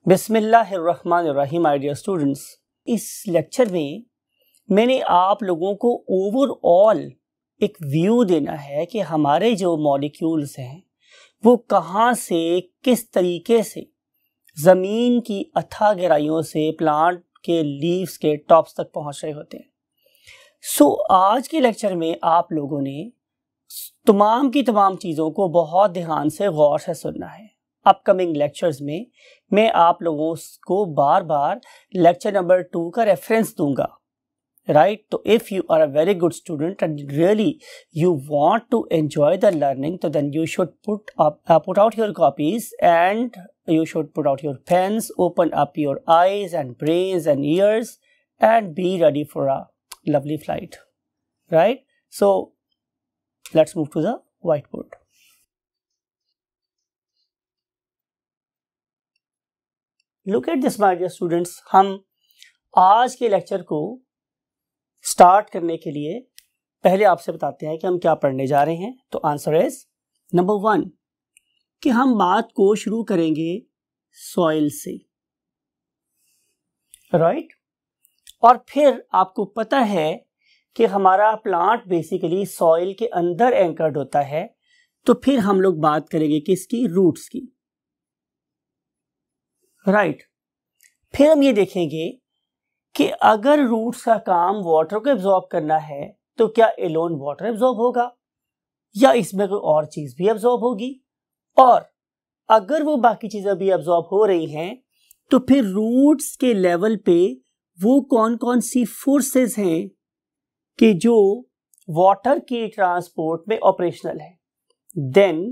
बिस्मिल्लाहिर्रहमानिर्रहीम my dear students, इस lecture में मैंने आप लोगों को ओवरऑल एक व्यू देना है कि हमारे जो मॉलिक्यूल्स हैं वो कहाँ से किस तरीके से ज़मीन की अथाह गहराइयों से प्लांट के लीव्स के टॉप्स तक पहुँच रहे होते हैं। आज के लेक्चर में आप लोगों ने तमाम की तमाम चीज़ों को बहुत ध्यान से गौर से सुनना है। अपकमिंग लेक्चर्स में मैं आप लोगों को बार बार लेक्चर नंबर 2 का रेफरेंस दूंगा, राइट? तो if you are a very good student and really you want to enjoy the learning, तो then you should put out your copies and you should put out your pens, open up your eyes and brains and ears and be ready for a lovely flight, right? So let's move to the whiteboard. Look at this, my dear students. हम आज के lecture को start करने के लिए पहले आपसे बताते हैं कि हम क्या पढ़ने जा रहे हैं। तो आंसर इज नंबर 1 कि हम बात को शुरू करेंगे सॉइल से, राइट? और फिर आपको पता है कि हमारा प्लांट बेसिकली सॉइल के अंदर एंकर्ड होता है, तो फिर हम लोग बात करेंगे किसकी? रूट्स की, राइट? फिर हम ये देखेंगे कि अगर रूट्स का काम वाटर को एब्जॉर्ब करना है तो क्या एलोन वाटर एब्जॉर्ब होगा या इसमें कोई और चीज भी एब्जॉर्ब होगी, और अगर वो बाकी चीजें भी एब्जॉर्ब हो रही हैं तो फिर रूट्स के लेवल पे वो कौन कौन सी फोर्सेस हैं कि जो वाटर की ट्रांसपोर्ट में ऑपरेशनल है। Then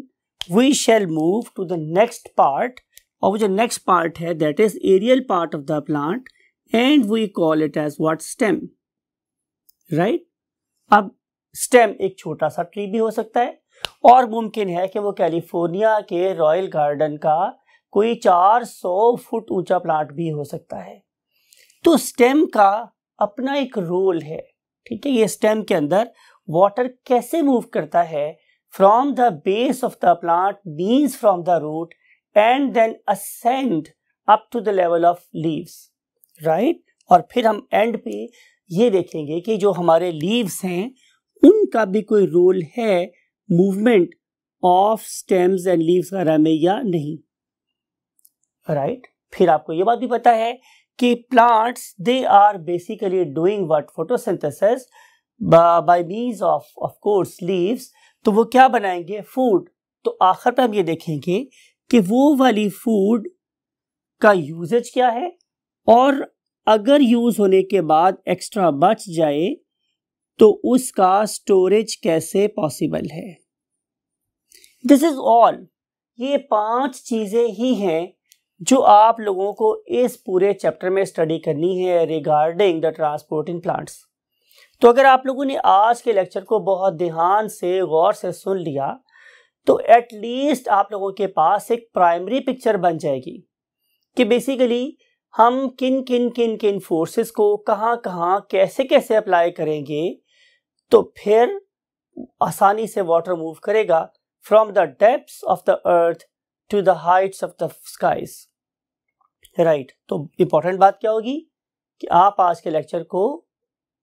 we shall move to the next part, और जो नेक्स्ट पार्ट है that is aerial part of the plant and we call it as what? Stem, right? अब स्टेम एक छोटा सा ट्री भी हो सकता है और मुमकिन है कि वो कैलिफोर्निया के रॉयल गार्डन का कोई 400 फुट ऊंचा प्लांट भी हो सकता है। तो स्टेम का अपना एक रोल है, ठीक है? ये स्टेम के अंदर वाटर कैसे मूव करता है from the base of the plant, means from the root, and then ascend up to the level of leaves, right? और फिर हम एंड पे ये देखेंगे कि जो हमारे लीव्स हैं उनका भी कोई रोल है movement of stems and leaves वगैरह में या नहीं, राइट? फिर आपको ये बात भी पता है कि plants they are basically doing what? Photosynthesis by means of course leaves. तो वो क्या बनाएंगे? फूड। तो आखिर पर हम ये देखेंगे कि वो वाली फूड का यूजेज क्या है, और अगर यूज होने के बाद एक्स्ट्रा बच जाए तो उसका स्टोरेज कैसे पॉसिबल है। This is all. ये 5 चीजें ही हैं जो आप लोगों को इस पूरे चैप्टर में स्टडी करनी है regarding the transport in plants. तो अगर आप लोगों ने आज के लेक्चर को बहुत ध्यान से गौर से सुन लिया तो एटलीस्ट आप लोगों के पास एक प्राइमरी पिक्चर बन जाएगी कि बेसिकली हम किन किन किन किन फोर्सेस को कहाँ कहाँ कैसे कैसे अप्लाई करेंगे, तो फिर आसानी से वाटर मूव करेगा from the depths of the earth to the heights of the skies, right? तो इंपॉर्टेंट बात क्या होगी कि आप आज के लेक्चर को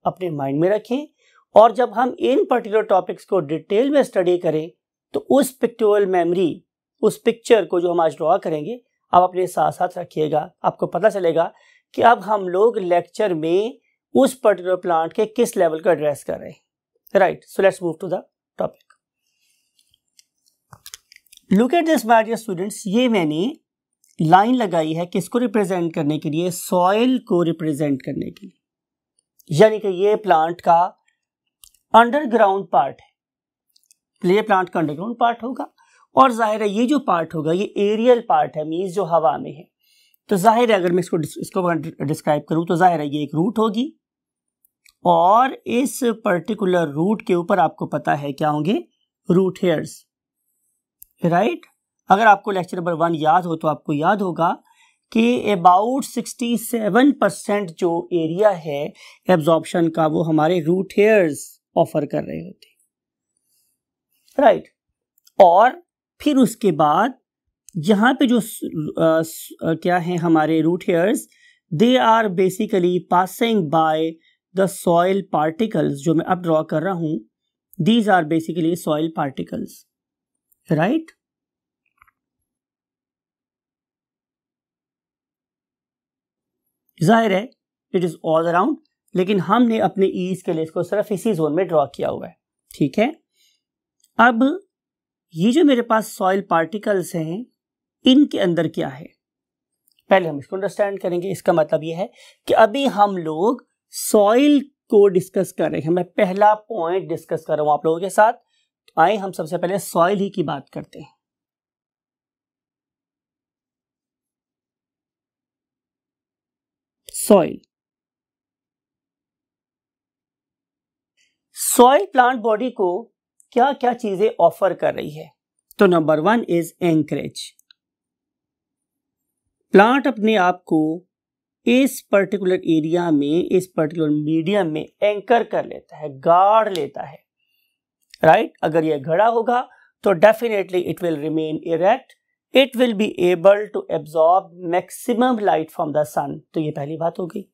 अपने माइंड में रखें, और जब हम इन पर्टिकुलर टॉपिक्स को डिटेल में स्टडी करें तो उस पिक्चुअल मेमोरी, उस पिक्चर को जो हम आज ड्रॉ करेंगे आप अपने साथ साथ रखिएगा। आपको पता चलेगा कि अब हम लोग लेक्चर में उस पर्टिकुलर प्लांट के किस लेवल का एड्रेस कर रहे हैं, right? So let's move to the topic. Look at this my dear students. ये मैंने लाइन लगाई है किसको रिप्रेजेंट करने के लिए? सॉइल को रिप्रेजेंट करने के लिए, यानी कि ये प्लांट का अंडरग्राउंड पार्ट है। ये प्लांट का अंडरग्राउंड पार्ट होगा, और जाहिर है ये जो पार्ट होगा ये एरियल पार्ट है, मीन्स जो हवा में है। तो जाहिर है अगर मैं इसको डिस्क्राइब करूं तो जाहिर है ये एक रूट होगी, और इस पर्टिकुलर रूट के ऊपर आपको पता है क्या होंगे? Root hairs, right? अगर आपको लेक्चर नंबर 1 याद हो तो आपको याद होगा कि अबाउट 67% जो एरिया है एब्जॉर्प्शन का वो हमारे रूट हेयर्स ऑफर कर रहे होते, राइट? और फिर उसके बाद यहाँ पे जो क्या है हमारे root hairs, they are basically passing by the soil particles, जो मैं अब ड्रॉ कर रहा हूं, these are basically soil particles, right. जाहिर है इट इज ऑल अराउंड, लेकिन हमने अपने ईज के लिए इसको सिर्फ इसी जोन में ड्रॉ किया हुआ है, ठीक है। अब ये जो मेरे पास सॉइल पार्टिकल्स हैं, इनके अंदर क्या है, पहले हम इसको अंडरस्टैंड करेंगे। इसका मतलब ये है कि अभी हम लोग सॉइल को डिस्कस कर रहे हैं, मैं पहला पॉइंट डिस्कस कर रहा हूं आप लोगों के साथ। तो आए हम सबसे पहले सॉइल ही की बात करते हैं। सॉइल, सॉइल प्लांट बॉडी को क्या क्या चीजें ऑफर कर रही है? तो नंबर 1 इज एंकरेज। प्लांट अपने आप को इस पर्टिकुलर एरिया में, इस पर्टिकुलर मीडियम में एंकर कर लेता है, गाड़ लेता है, राइट। अगर यह गड़ा होगा तो definitely it will remain erect, it will be able to absorb maximum light from the sun. तो ये पहली बात हो गई।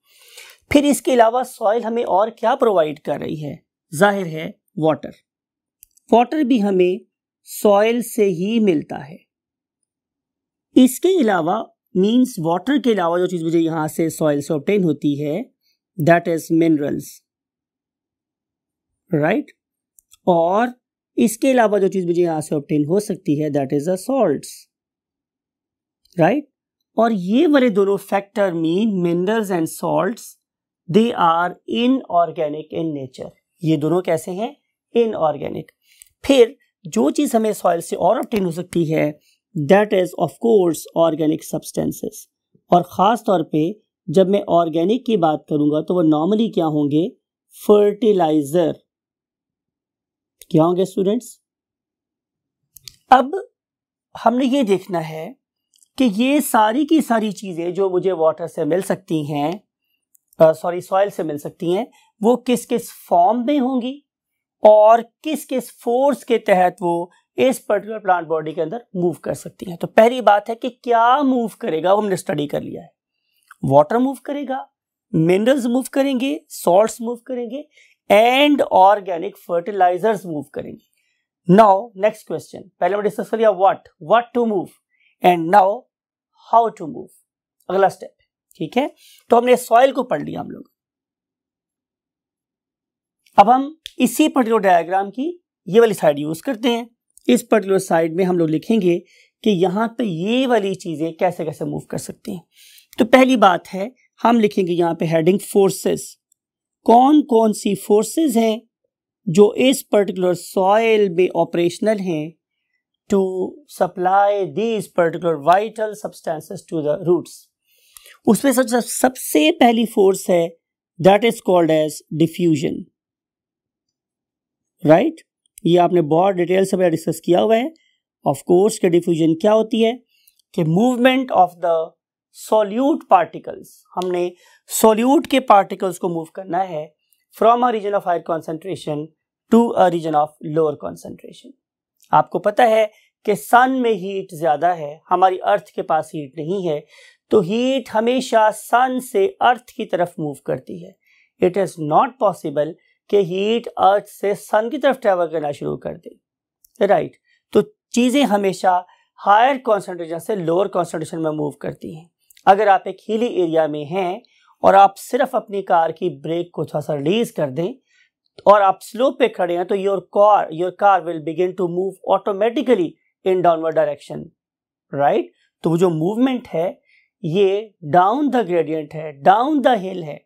फिर इसके अलावा सॉइल हमें और क्या प्रोवाइड कर रही है? जाहिर है वाटर। वाटर भी हमें सॉइल से ही मिलता है। इसके अलावा मींस वाटर के अलावा जो चीज मुझे यहां से सॉइल से ऑब्टेन होती है, दैट इज मिनरल्स, राइट। और इसके अलावा जो चीज मुझे यहां से ऑब्टेन हो सकती है, that is the salts, right. और ये वाले दोनों factor mean minerals and salts, they are inorganic in nature. ये दोनों कैसे हैं? इनऑर्गेनिक। फिर जो चीज हमें सॉइल से और ऑब्टेन हो सकती है, that is of course organic substances. और खास तौर पे जब मैं ऑर्गेनिक की बात करूंगा तो वो नॉर्मली क्या होंगे? फर्टिलाइजर। क्या होंगे स्टूडेंट्स? अब हमने ये देखना है कि ये सारी की सारी चीजें जो मुझे वाटर से मिल सकती हैं, सॉइल से मिल सकती हैं, वो किस किस फॉर्म में होंगी और किस किस फोर्स के तहत वो इस पर्टिकुलर प्लांट बॉडी के अंदर मूव कर सकती हैं। तो पहली बात है कि क्या मूव करेगा, वो हमने स्टडी कर लिया है। वाटर मूव करेगा, मिनरल्स मूव करेंगे, सॉल्ट्स मूव करेंगे एंड ऑर्गेनिक फर्टिलाइजर्स मूव करेंगे। नाउ नेक्स्ट क्वेश्चन, पहले हमने डिस्कस कर लिया what to move and now how to move, अगला स्टेप, ठीक है। तो हमने सॉइल को पढ़ लिया हम लोग। अब हम इसी पर्टिकुलर डायग्राम की ये वाली साइड यूज करते हैं। इस पर्टिकुलर साइड में हम लोग लिखेंगे कि यहां पे ये वाली चीजें कैसे कैसे मूव कर सकती हैं। तो पहली बात है, हम लिखेंगे यहां पे हेडिंग फोर्सेस। कौन कौन सी फोर्सेस हैं जो इस पर्टिकुलर सॉइल में ऑपरेशनल हैं to supply these particular vital substances to the roots. उसमें सबसे पहली फोर्स है, that is called as diffusion, right. ये आपने बहुत डिटेल से डिस्कस किया हुआ है। ऑफ कोर्स के डिफ्यूजन क्या होती है कि movement of the solute particles, हमने सॉल्यूट के पार्टिकल्स को मूव करना है from a region of higher concentration to a region of lower concentration. आपको पता है कि सन में हीट ज्यादा है, हमारी अर्थ के पास हीट नहीं है, तो हीट हमेशा सन से अर्थ की तरफ मूव करती है। इट इज नॉट पॉसिबल कि हीट अर्थ से सन की तरफ ट्रेवल करना शुरू कर दे, राइट। तो चीजें हमेशा हायर कॉन्सेंट्रेशन से लोअर कॉन्सेंट्रेशन में मूव करती हैं। अगर आप एक हिली एरिया में हैं और आप सिर्फ अपनी कार की ब्रेक को थोड़ा सा रिलीज कर दें और आप स्लोप पे खड़े हैं, तो your car will begin to move automatically in downward direction, right. तो वो जो मूवमेंट है ये डाउन द ग्रेडियंट है, डाउन द हिल है,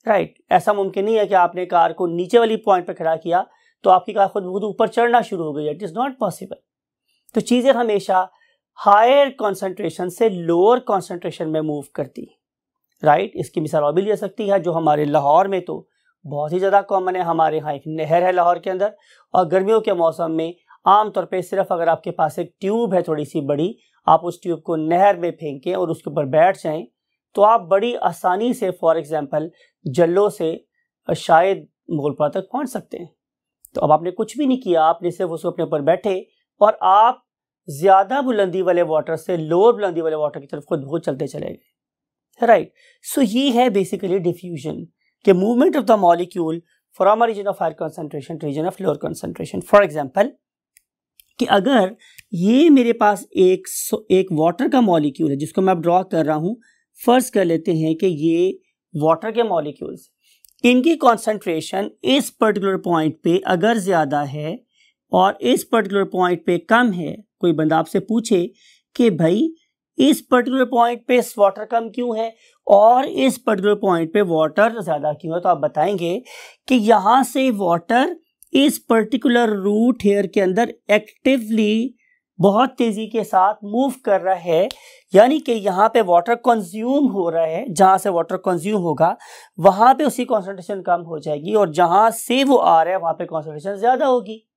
राइट। ऐसा मुमकिन नहीं है कि आपने कार को नीचे वाली पॉइंट पर खड़ा किया तो आपकी कार खुद ऊपर चढ़ना शुरू हो गई। It is not possible. तो चीजें हमेशा हायर कॉन्सेंट्रेशन से लोअर कॉन्सेंट्रेशन में मूव करती है, राइट। इसकी मिसाल और भी ले सकती है, जो हमारे लाहौर में तो बहुत ही ज्यादा कॉमन है। हमारे यहाँ एक नहर है लाहौर के अंदर, और गर्मियों के मौसम में आमतौर पर सिर्फ अगर आपके पास एक ट्यूब है थोड़ी सी बड़ी, आप उस ट्यूब को नहर में फेंकें और उसके ऊपर बैठ जाएं तो आप बड़ी आसानी से फॉर एग्जाम्पल जल्लो से शायद मुगलपुरा तक पहुंच सकते हैं। तो अब आपने कुछ भी नहीं किया, आपने सिर्फ उसको अपने ऊपर बैठे और आप ज्यादा बुलंदी वाले वाटर से लोअर बुलंदी वाले वाटर की तरफ खुद बहुत चलते चले गए, राइट। सो ये है बेसिकली डिफ्यूजन के movement of the molecule from a region of higher concentration to region of lower concentration. For example कि अगर ये मेरे पास एक वाटर का मॉलिक्यूल है जिसको मैं अब ड्रॉ कर रहा हूं, फर्स्ट कर लेते हैं कि ये वाटर के मॉलिक्यूल्स, इनकी कॉन्सेंट्रेशन इस पर्टिकुलर पॉइंट पे अगर ज्यादा है और इस पर्टिकुलर पॉइंट पे कम है, कोई बंदा आपसे पूछे कि भाई इस पर्टिकुलर पॉइंट पे वाटर कम क्यों है और इस पर्टिकुलर पॉइंट पे वाटर ज्यादा क्यों है, तो आप बताएंगे कि यहां से वाटर इस पर्टिकुलर रूट हेयर के अंदर एक्टिवली बहुत तेजी के साथ मूव कर रहा है, यानी कि यहाँ पे वाटर कंज्यूम हो रहा है, जहां से वाटर कंज्यूम होगा वहां पे उसकी कॉन्सेंट्रेशन कम हो जाएगी और जहां से वो आ रहा है वहां पे कॉन्सेंट्रेशन ज्यादा होगी।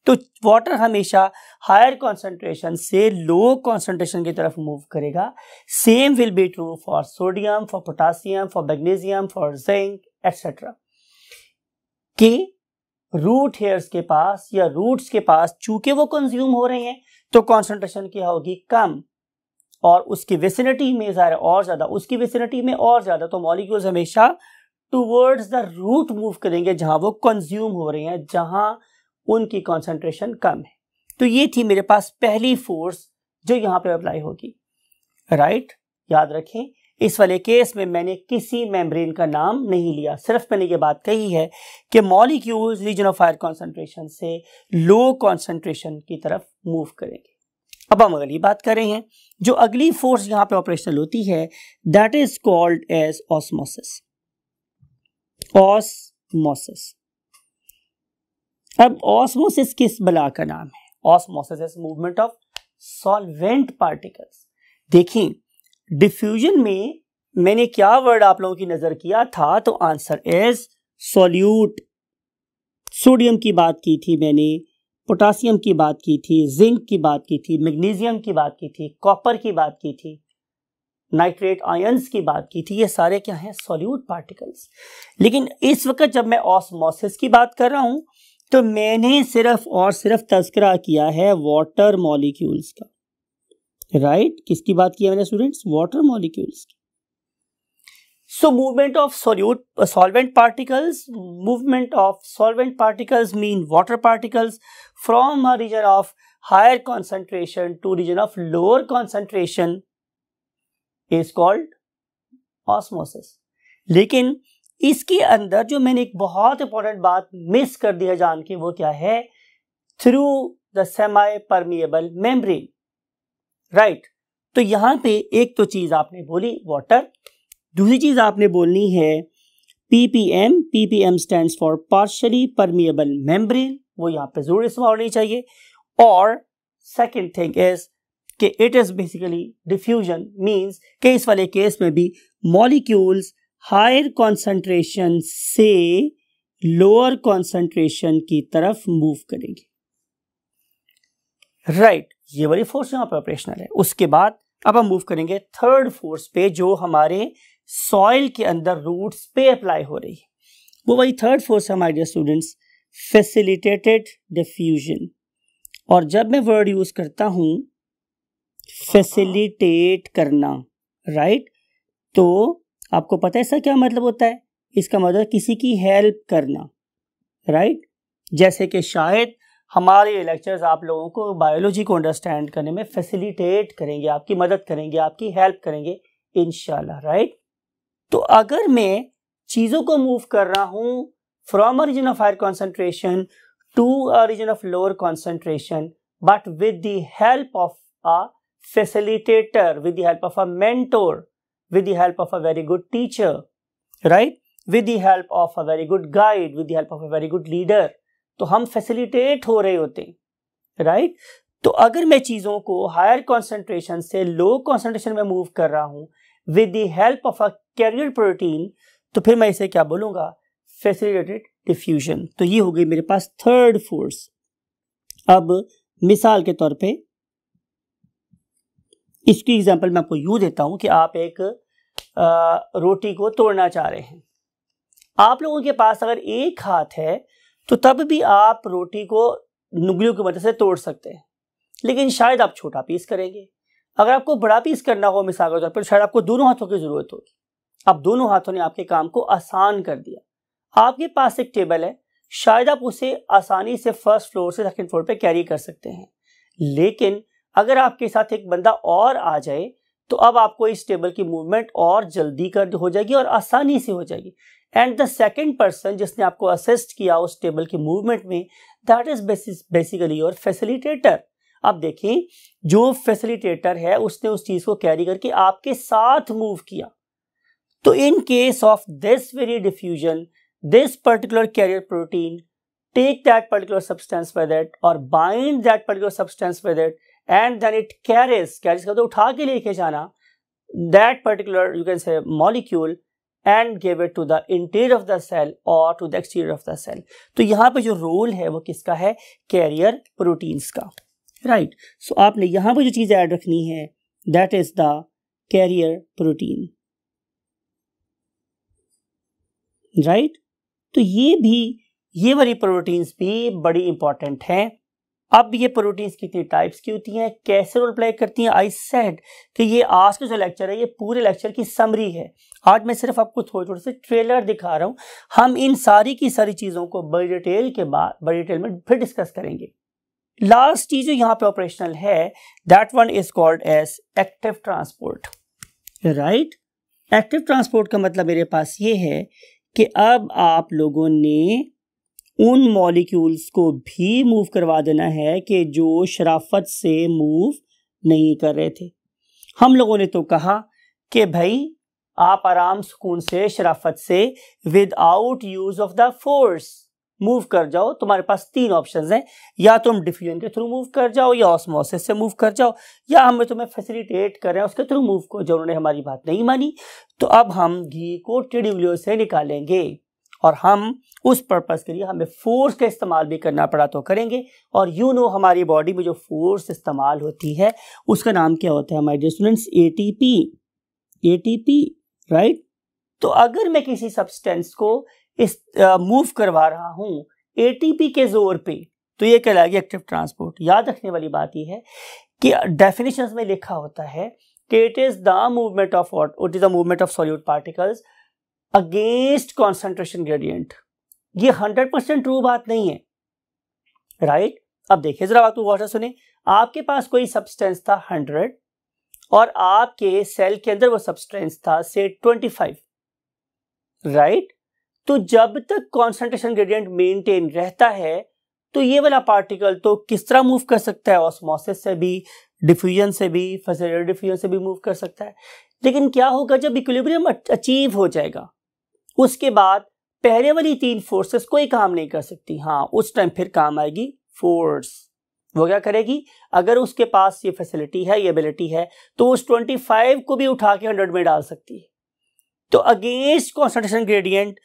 तो वाटर हमेशा हायर कॉन्सेंट्रेशन से लो कॉन्सेंट्रेशन की तरफ मूव करेगा। Same will be true for sodium, for potassium, for magnesium, for zinc etcetera. कि रूट हेयर्स के पास या रूट्स के पास चूंकि वो कंज्यूम हो रहे हैं तो कॉन्सेंट्रेशन क्या होगी, कम, और उसकी विसिनिटी में ज़्यादा और ज्यादा, उसकी विसिनिटी में और ज्यादा। तो मॉलिक्यूल्स हमेशा टुवर्ड्स द रूट मूव करेंगे जहां वो कंज्यूम हो रहे हैं, जहां उनकी कॉन्सेंट्रेशन कम है। तो ये थी मेरे पास पहली फोर्स जो यहां पे अप्लाई होगी, राइट। याद रखें इस वाले केस में मैंने किसी मेम्ब्रेन का नाम नहीं लिया, सिर्फ मैंने ये बात कही है कि molecules region of higher concentration से लो कॉन्सेंट्रेशन की तरफ मूव करेंगे। अब हम अगली बात कर रहे हैं, जो अगली फोर्स यहां पे ऑपरेशनल होती है, that is called as osmosis. Osmosis. अब ऑस्मोसिस किस बला का नाम है? Osmosis is movement of solvent particles. देखिए डिफ्यूजन में मैंने क्या वर्ड आप लोगों की नजर किया था, तो आंसर इज सॉल्यूट। सोडियम की बात की थी मैंने, पोटासियम की बात की थी, जिंक की बात की थी, मैग्नीशियम की बात की थी, कॉपर की बात की थी, नाइट्रेट आयंस की बात की थी। ये सारे क्या हैं? Solute particles. लेकिन इस वक्त जब मैं ऑस्मोसिस की बात कर रहा हूं तो मैंने सिर्फ और सिर्फ तज़किरा किया है वाटर मॉलिक्यूल्स का, राइट। किसकी बात की है मैंने स्टूडेंट्स? वाटर मॉलिक्यूल्स की। So movement of solvent particles mean water particles from a region of higher concentration to region of lower concentration is called osmosis। लेकिन इसके अंदर जो मैंने एक बहुत इंपॉर्टेंट बात मिस कर दी है जान के, वो क्या है? Through the semi permeable membrane, right. तो यहां पे एक तो चीज आपने बोली वाटर, दूसरी चीज आपने बोलनी है ppm. Ppm stands for partially permeable membrane, वो यहां पे जरूर इस्तेमाल होनी चाहिए। और सेकंड थिंग इज कि it is basically diffusion, means कि इस वाले केस में भी मॉलिक्यूल्स हायर कॉन्सेंट्रेशन से लोअर कॉन्सेंट्रेशन की तरफ मूव करेंगे, राइट। ये वाली फोर्स यहां पर ऑपरेशनल है। उसके बाद अब हम मूव करेंगे थर्ड फोर्स पे, जो हमारे सॉइल के अंदर रूट्स पे अप्लाई हो रही है। वो वही थर्ड फोर्स है my dear students, facilitated diffusion. और जब मैं वर्ड यूज करता हूं फैसिलिटेट करना, राइट, तो आपको पता है इसका क्या मतलब होता है? इसका मतलब किसी की हेल्प करना, राइट। जैसे कि शायद हमारे लेक्चर्स आप लोगों को बायोलॉजी को अंडरस्टैंड करने में फैसिलिटेट करेंगे, आपकी मदद करेंगे, आपकी हेल्प करेंगे इंशाल्लाह, राइट। तो अगर मैं चीजों को मूव कर रहा हूं from a region of higher concentration to a region of lower concentration, but with the help of a facilitator, with the help of a mentor, with the help of a very good teacher, right, with the help of a very good guide, with the help of a very good leader, तो हम facilitate हो रहे होते हैं, right. तो अगर मैं चीजों को हायर कॉन्सेंट्रेशन से लो कॉन्सेंट्रेशन में मूव कर रहा हूं with the help of a carrier protein, तो फिर मैं इसे क्या बोलूंगा? Facilitated diffusion. तो ये हो गई मेरे पास थर्ड फोर्स। अब मिसाल के तौर पे इसकी एग्जांपल मैं आपको यूं देता हूं कि आप एक रोटी को तोड़ना चाह रहे हैं। आप लोगों के पास अगर एक हाथ है तो तब भी आप रोटी को उंगलियों की मदद से तोड़ सकते हैं, लेकिन शायद आप छोटा पीस करेंगे। अगर आपको बड़ा पीस करना हो मिसाल के तौर पर, शायद आपको दोनों हाथों की जरूरत होगी। अब दोनों हाथों ने आपके काम को आसान कर दिया। आपके पास एक टेबल है, शायद आप उसे आसानी से फर्स्ट फ्लोर से सेकंड फ्लोर पे कैरी कर सकते हैं, लेकिन अगर आपके साथ एक बंदा और आ जाए तो अब आपको इस टेबल की मूवमेंट और जल्दी कर हो जाएगी और आसानी से हो जाएगी। एंड द सेकंड पर्सन जिसने आपको असिस्ट किया उस टेबल की मूवमेंट में, that is basically your facilitator. अब देखें, जो फैसिलिटेटर है उसने उस चीज को कैरी करके आपके साथ मूव किया। तो in case of this very diffusion, this particular carrier protein take that particular substance with it or bind that particular substance with it, and then it carries का तो उठा के लेके जाना that particular you can say molecule and give it to the interior of the cell or to the exterior of the cell। तो यहाँ पे जो रोल है वो किसका है? कैरियर प्रोटीन्स का, राइट। सो आपने यहाँ पे जो चीज ऐड रखनी है that is the carrier protein, right. तो ये वाली प्रोटीन्स भी बड़ी इंपॉर्टेंट हैं। अब ये प्रोटीन्स कितनी टाइप्स की होती हैं, कैसे रोल प्ले करती हैं? आई सेड कि ये आज का जो लेक्चर है ये पूरे लेक्चर की समरी है। आज मैं सिर्फ आपको थोड़े से ट्रेलर दिखा रहा हूं। हम इन सारी की सारी चीजों को बड़ी डिटेल में फिर डिस्कस करेंगे। लास्ट चीज जो यहाँ पे ऑपरेशनल है, that one is called as active transport, right. Active transport का मतलब मेरे पास ये है कि अब आप लोगों ने उन मॉलिक्यूल्स को भी मूव करवा देना है कि जो शराफत से मूव नहीं कर रहे थे। हम लोगों ने तो कहा कि भाई आप आराम सुकून से शराफत से without use of the force move कर जाओ। तुम्हारे पास तीन ऑप्शंस हैं, या तुम डिफ्यूजन के थ्रू मूव कर जाओ, या ऑस्मोसिस से मूव कर जाओ, या हम तुम्हें फैसिलिटेट कर रहे हैं उसके थ्रू मूव को। जो उन्होंने हमारी बात नहीं मानी, तो अब हम घी को टिड्यूलियो से निकालेंगे और हम उस पर्पस के लिए हमें फोर्स का इस्तेमाल भी करना पड़ा तो करेंगे। और यू नो हमारी बॉडी में जो फोर्स इस्तेमाल होती है उसका नाम क्या होता है my dear students? ATP, right. तो अगर मैं किसी सब्सटेंस को इस मूव करवा रहा हूं एटीपी के जोर पे, तो ये कहलाएगी एक्टिव ट्रांसपोर्ट। याद रखने वाली बात यह है कि डेफिनेशंस में लिखा होता है कि it is the movement of solute particles against concentration gradient. ये 100% ट्रू बात नहीं है, राइट। अब देखिए जरा बात वाटर सुने। आपके पास कोई सब्सटेंस था 100 और आपके सेल के अंदर वो सब्सटेंस था से 25, राइट। तो जब तक कॉन्सेंट्रेशन ग्रेडियंट मेंटेन रहता है तो ये वाला पार्टिकल तो किस तरह मूव कर सकता है? ऑस्मोसिस से भी, डिफ्यूजन से भी, फैसिलिटेटेड डिफ्यूजन से भी मूव कर सकता है। लेकिन क्या होगा जब इक्विलिब्रियम अचीव हो जाएगा, उसके बाद पहले वाली तीन फोर्सेस कोई काम नहीं कर सकती। हाँ, उस टाइम फिर काम आएगी फोर्स। वो क्या करेगी? अगर उसके पास ये फैसिलिटी है, ये एबिलिटी है, तो उस 25 को भी उठा के 100 में डाल सकती है। तो अगेंस्ट कॉन्सेंट्रेशन ग्रेडियंट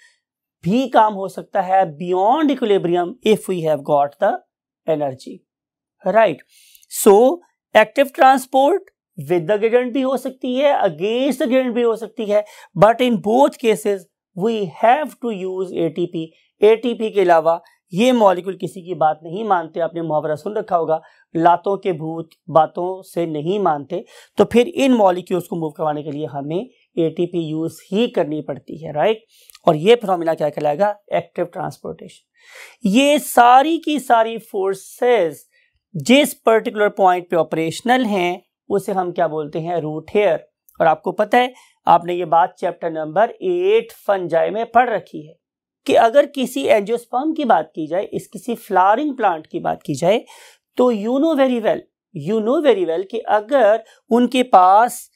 भी काम हो सकता है beyond equilibrium if we have got the energy, right. So active transport with the gradient भी हो सकती है, अगेंस्ट द ग्रेडियंट भी हो सकती है, but in both cases we have to use ATP. ATP के अलावा ये मॉलिक्यूल किसी की बात नहीं मानते। आपने मुहावरा सुन रखा होगा, लातों के भूत बातों से नहीं मानते। तो फिर इन मॉलिक्यूल्स को मूव करवाने के लिए हमें एटीपी यूज ही करनी पड़ती है, राइट। और ये फिनोमेना क्या कहलाएगा? Active transportation. ये सारी की सारी फोर्सेस जिस पर्टिकुलर पॉइंट पे ऑपरेशनल हैं उसे हम क्या बोलते हैं? Root hair. और आपको पता है, आपने ये बात चैप्टर नंबर 8 फंजाई में पढ़ रखी है कि अगर किसी एंजियोस्पर्म की बात की जाए, किसी फ्लावरिंग प्लांट की बात की जाए, तो यू नो वेरी वेल कि अगर उनके पास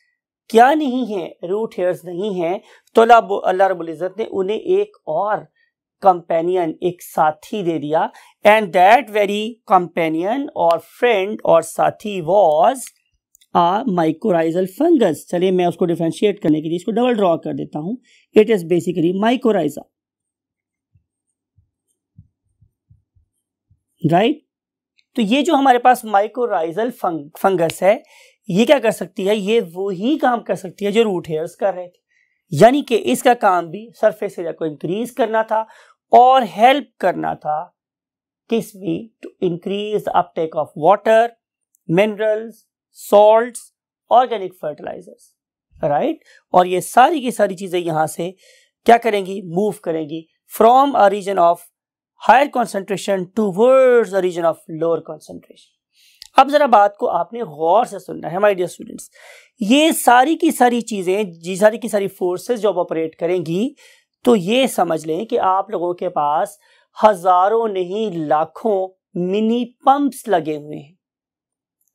क्या नहीं है, रूट हेयर्स नहीं है, तो अल्लाह रब्बुल इज्जत ने उन्हें एक और कंपेनियन, एक साथी दे दिया। एंड दैट वेरी कंपेनियन और फ्रेंड और साथी वाज आ माइकोराइजल फंगस। चलिए मैं उसको डिफरेंशिएट करने के लिए इसको डबल ड्रॉ कर देता हूं। It is basically mycorrhiza, right. तो ये जो हमारे पास माइकोराइजल फंगस है, ये क्या कर सकती है? ये वो ही काम कर सकती है जो रूट हेयर्स कर रहे थे। यानी कि इसका काम भी सरफेस एरिया को इंक्रीज करना था और हेल्प करना था किस में? To increase the uptake of water minerals, salts, organic fertilisers, right. और ये सारी की सारी चीजें यहां से क्या करेंगी, मूव करेंगी from a region of higher concentration towards a region of lower concentration. अब जरा बात को आपने गौर से सुनना है माय डियर स्टूडेंट्स। ये सारी की सारी चीजें, जी सारी की सारी फोर्सेस जब ऑपरेट करेंगी तो ये समझ लें कि आप लोगों के पास हजारों नहीं लाखों मिनी पंप्स लगे हुए हैं,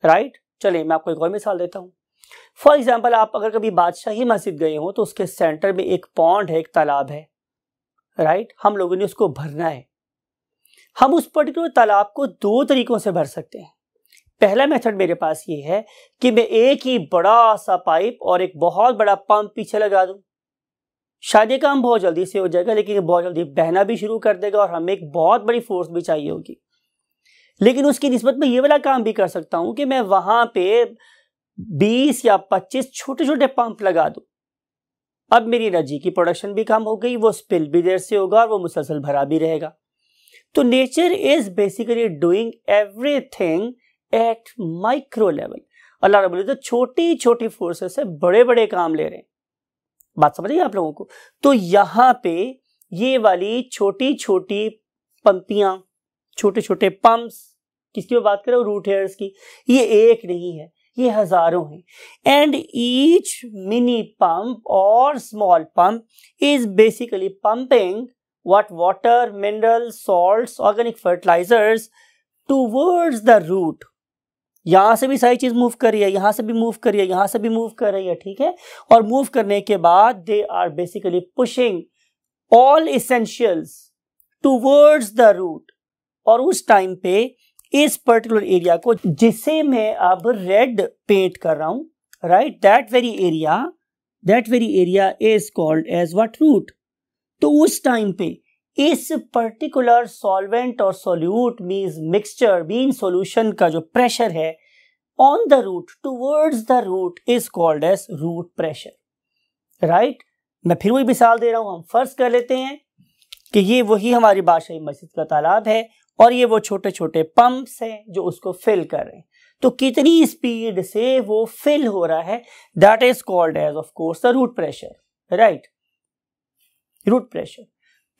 राइट। चलिए मैं आपको एक और मिसाल देता हूं। फॉर एग्जाम्पल, आप अगर कभी बादशाही मस्जिद गए हो तो उसके सेंटर में एक पॉन्ड है, एक तालाब है, राइट। हम लोगों ने उसको भरना है। हम उस पर्टिकुलर तालाब को दो तरीकों से भर सकते हैं। पहला मेथड मेरे पास ये है कि मैं एक ही बड़ा सा पाइप और एक बहुत बड़ा पंप पीछे लगा दूं। शायद ये काम बहुत जल्दी से हो जाएगा, लेकिन ये बहुत जल्दी बहना भी शुरू कर देगा और हमें एक बहुत बड़ी फोर्स भी चाहिए होगी। लेकिन उसकी निस्बत में ये वाला काम भी कर सकता हूं कि मैं वहां पे 20 या 25 छोटे छोटे पंप लगा दूं। अब मेरी एनर्जी की प्रोडक्शन भी कम हो गई, वो स्पिल भी देर से होगा और वो मुसलसल भरा भी रहेगा। तो nature is basically doing everything at micro level. अल्लाह रब्बुल इज्जत छोटी छोटी फोर्सेस से बड़े बड़े काम ले रहे हैं। बात समझ रही है आप लोगों को? तो यहां पे ये वाली छोटी छोटी पंपियां, छोटे छोटे पंप्स, किसकी बात कर रहे हो, रूट हेयर्स की, ये एक नहीं है, ये हजारों हैं। एंड ईच मिनी पंप और small pump is basically pumping water, mineral, salts, organic fertilisers towards the root. यहां से भी सारी चीज मूव कर रही है, यहां से भी मूव कर रही है, यहां से भी मूव कर रही है, ठीक है। और मूव करने के बाद they are basically pushing all essentials towards the root. और उस टाइम पे इस पर्टिकुलर एरिया को, जिसे मैं अब रेड पेंट कर रहा हूं, right, that very area is called as what, root. तो उस टाइम पे इस पर्टिकुलर सॉल्वेंट और solute means mixture mean solution का जो प्रेशर है on the root towards the root is called as root pressure, right. मैं फिर वही मिसाल दे रहा हूं। हम फर्ज कर लेते हैं कि ये वही हमारी बादशाही मस्जिद का तालाब है और ये वो छोटे छोटे पंप्स हैं जो उसको फिल कर रहे हैं। तो कितनी स्पीड से वो फिल हो रहा है, that is called as of course the root pressure, right, root pressure.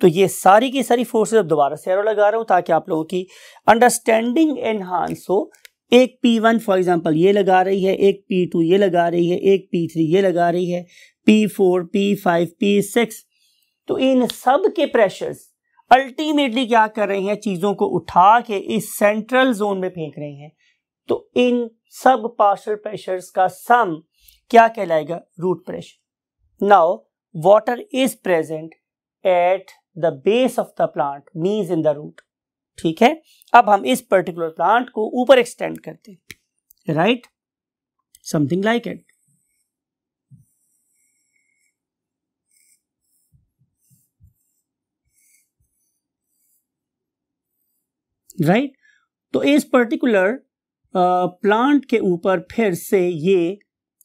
तो ये सारी की सारी फोर्सेस अब दोबारा से एरो लगा रहा हूं ताकि आप लोगों की अंडरस्टैंडिंग एनहांस हो। एक P1 फॉर एग्जांपल ये लगा रही है, एक P2 ये लगा रही है, एक P3 ये लगा रही है, P4, P5, P6। तो इन सब के प्रेशर्स अल्टीमेटली क्या कर रहे हैं, चीजों को उठा के इस सेंट्रल जोन में फेंक रहे हैं। तो इन सब पार्शियल प्रेशर्स का सम क्या कहलाएगा, root pressure. Now water is present at the base of the plant means in the root, ठीक है। अब हम इस पर्टिकुलर प्लांट को ऊपर एक्सटेंड करते हैं, right, something like it, right. तो इस पर्टिकुलर प्लांट के ऊपर फिर से ये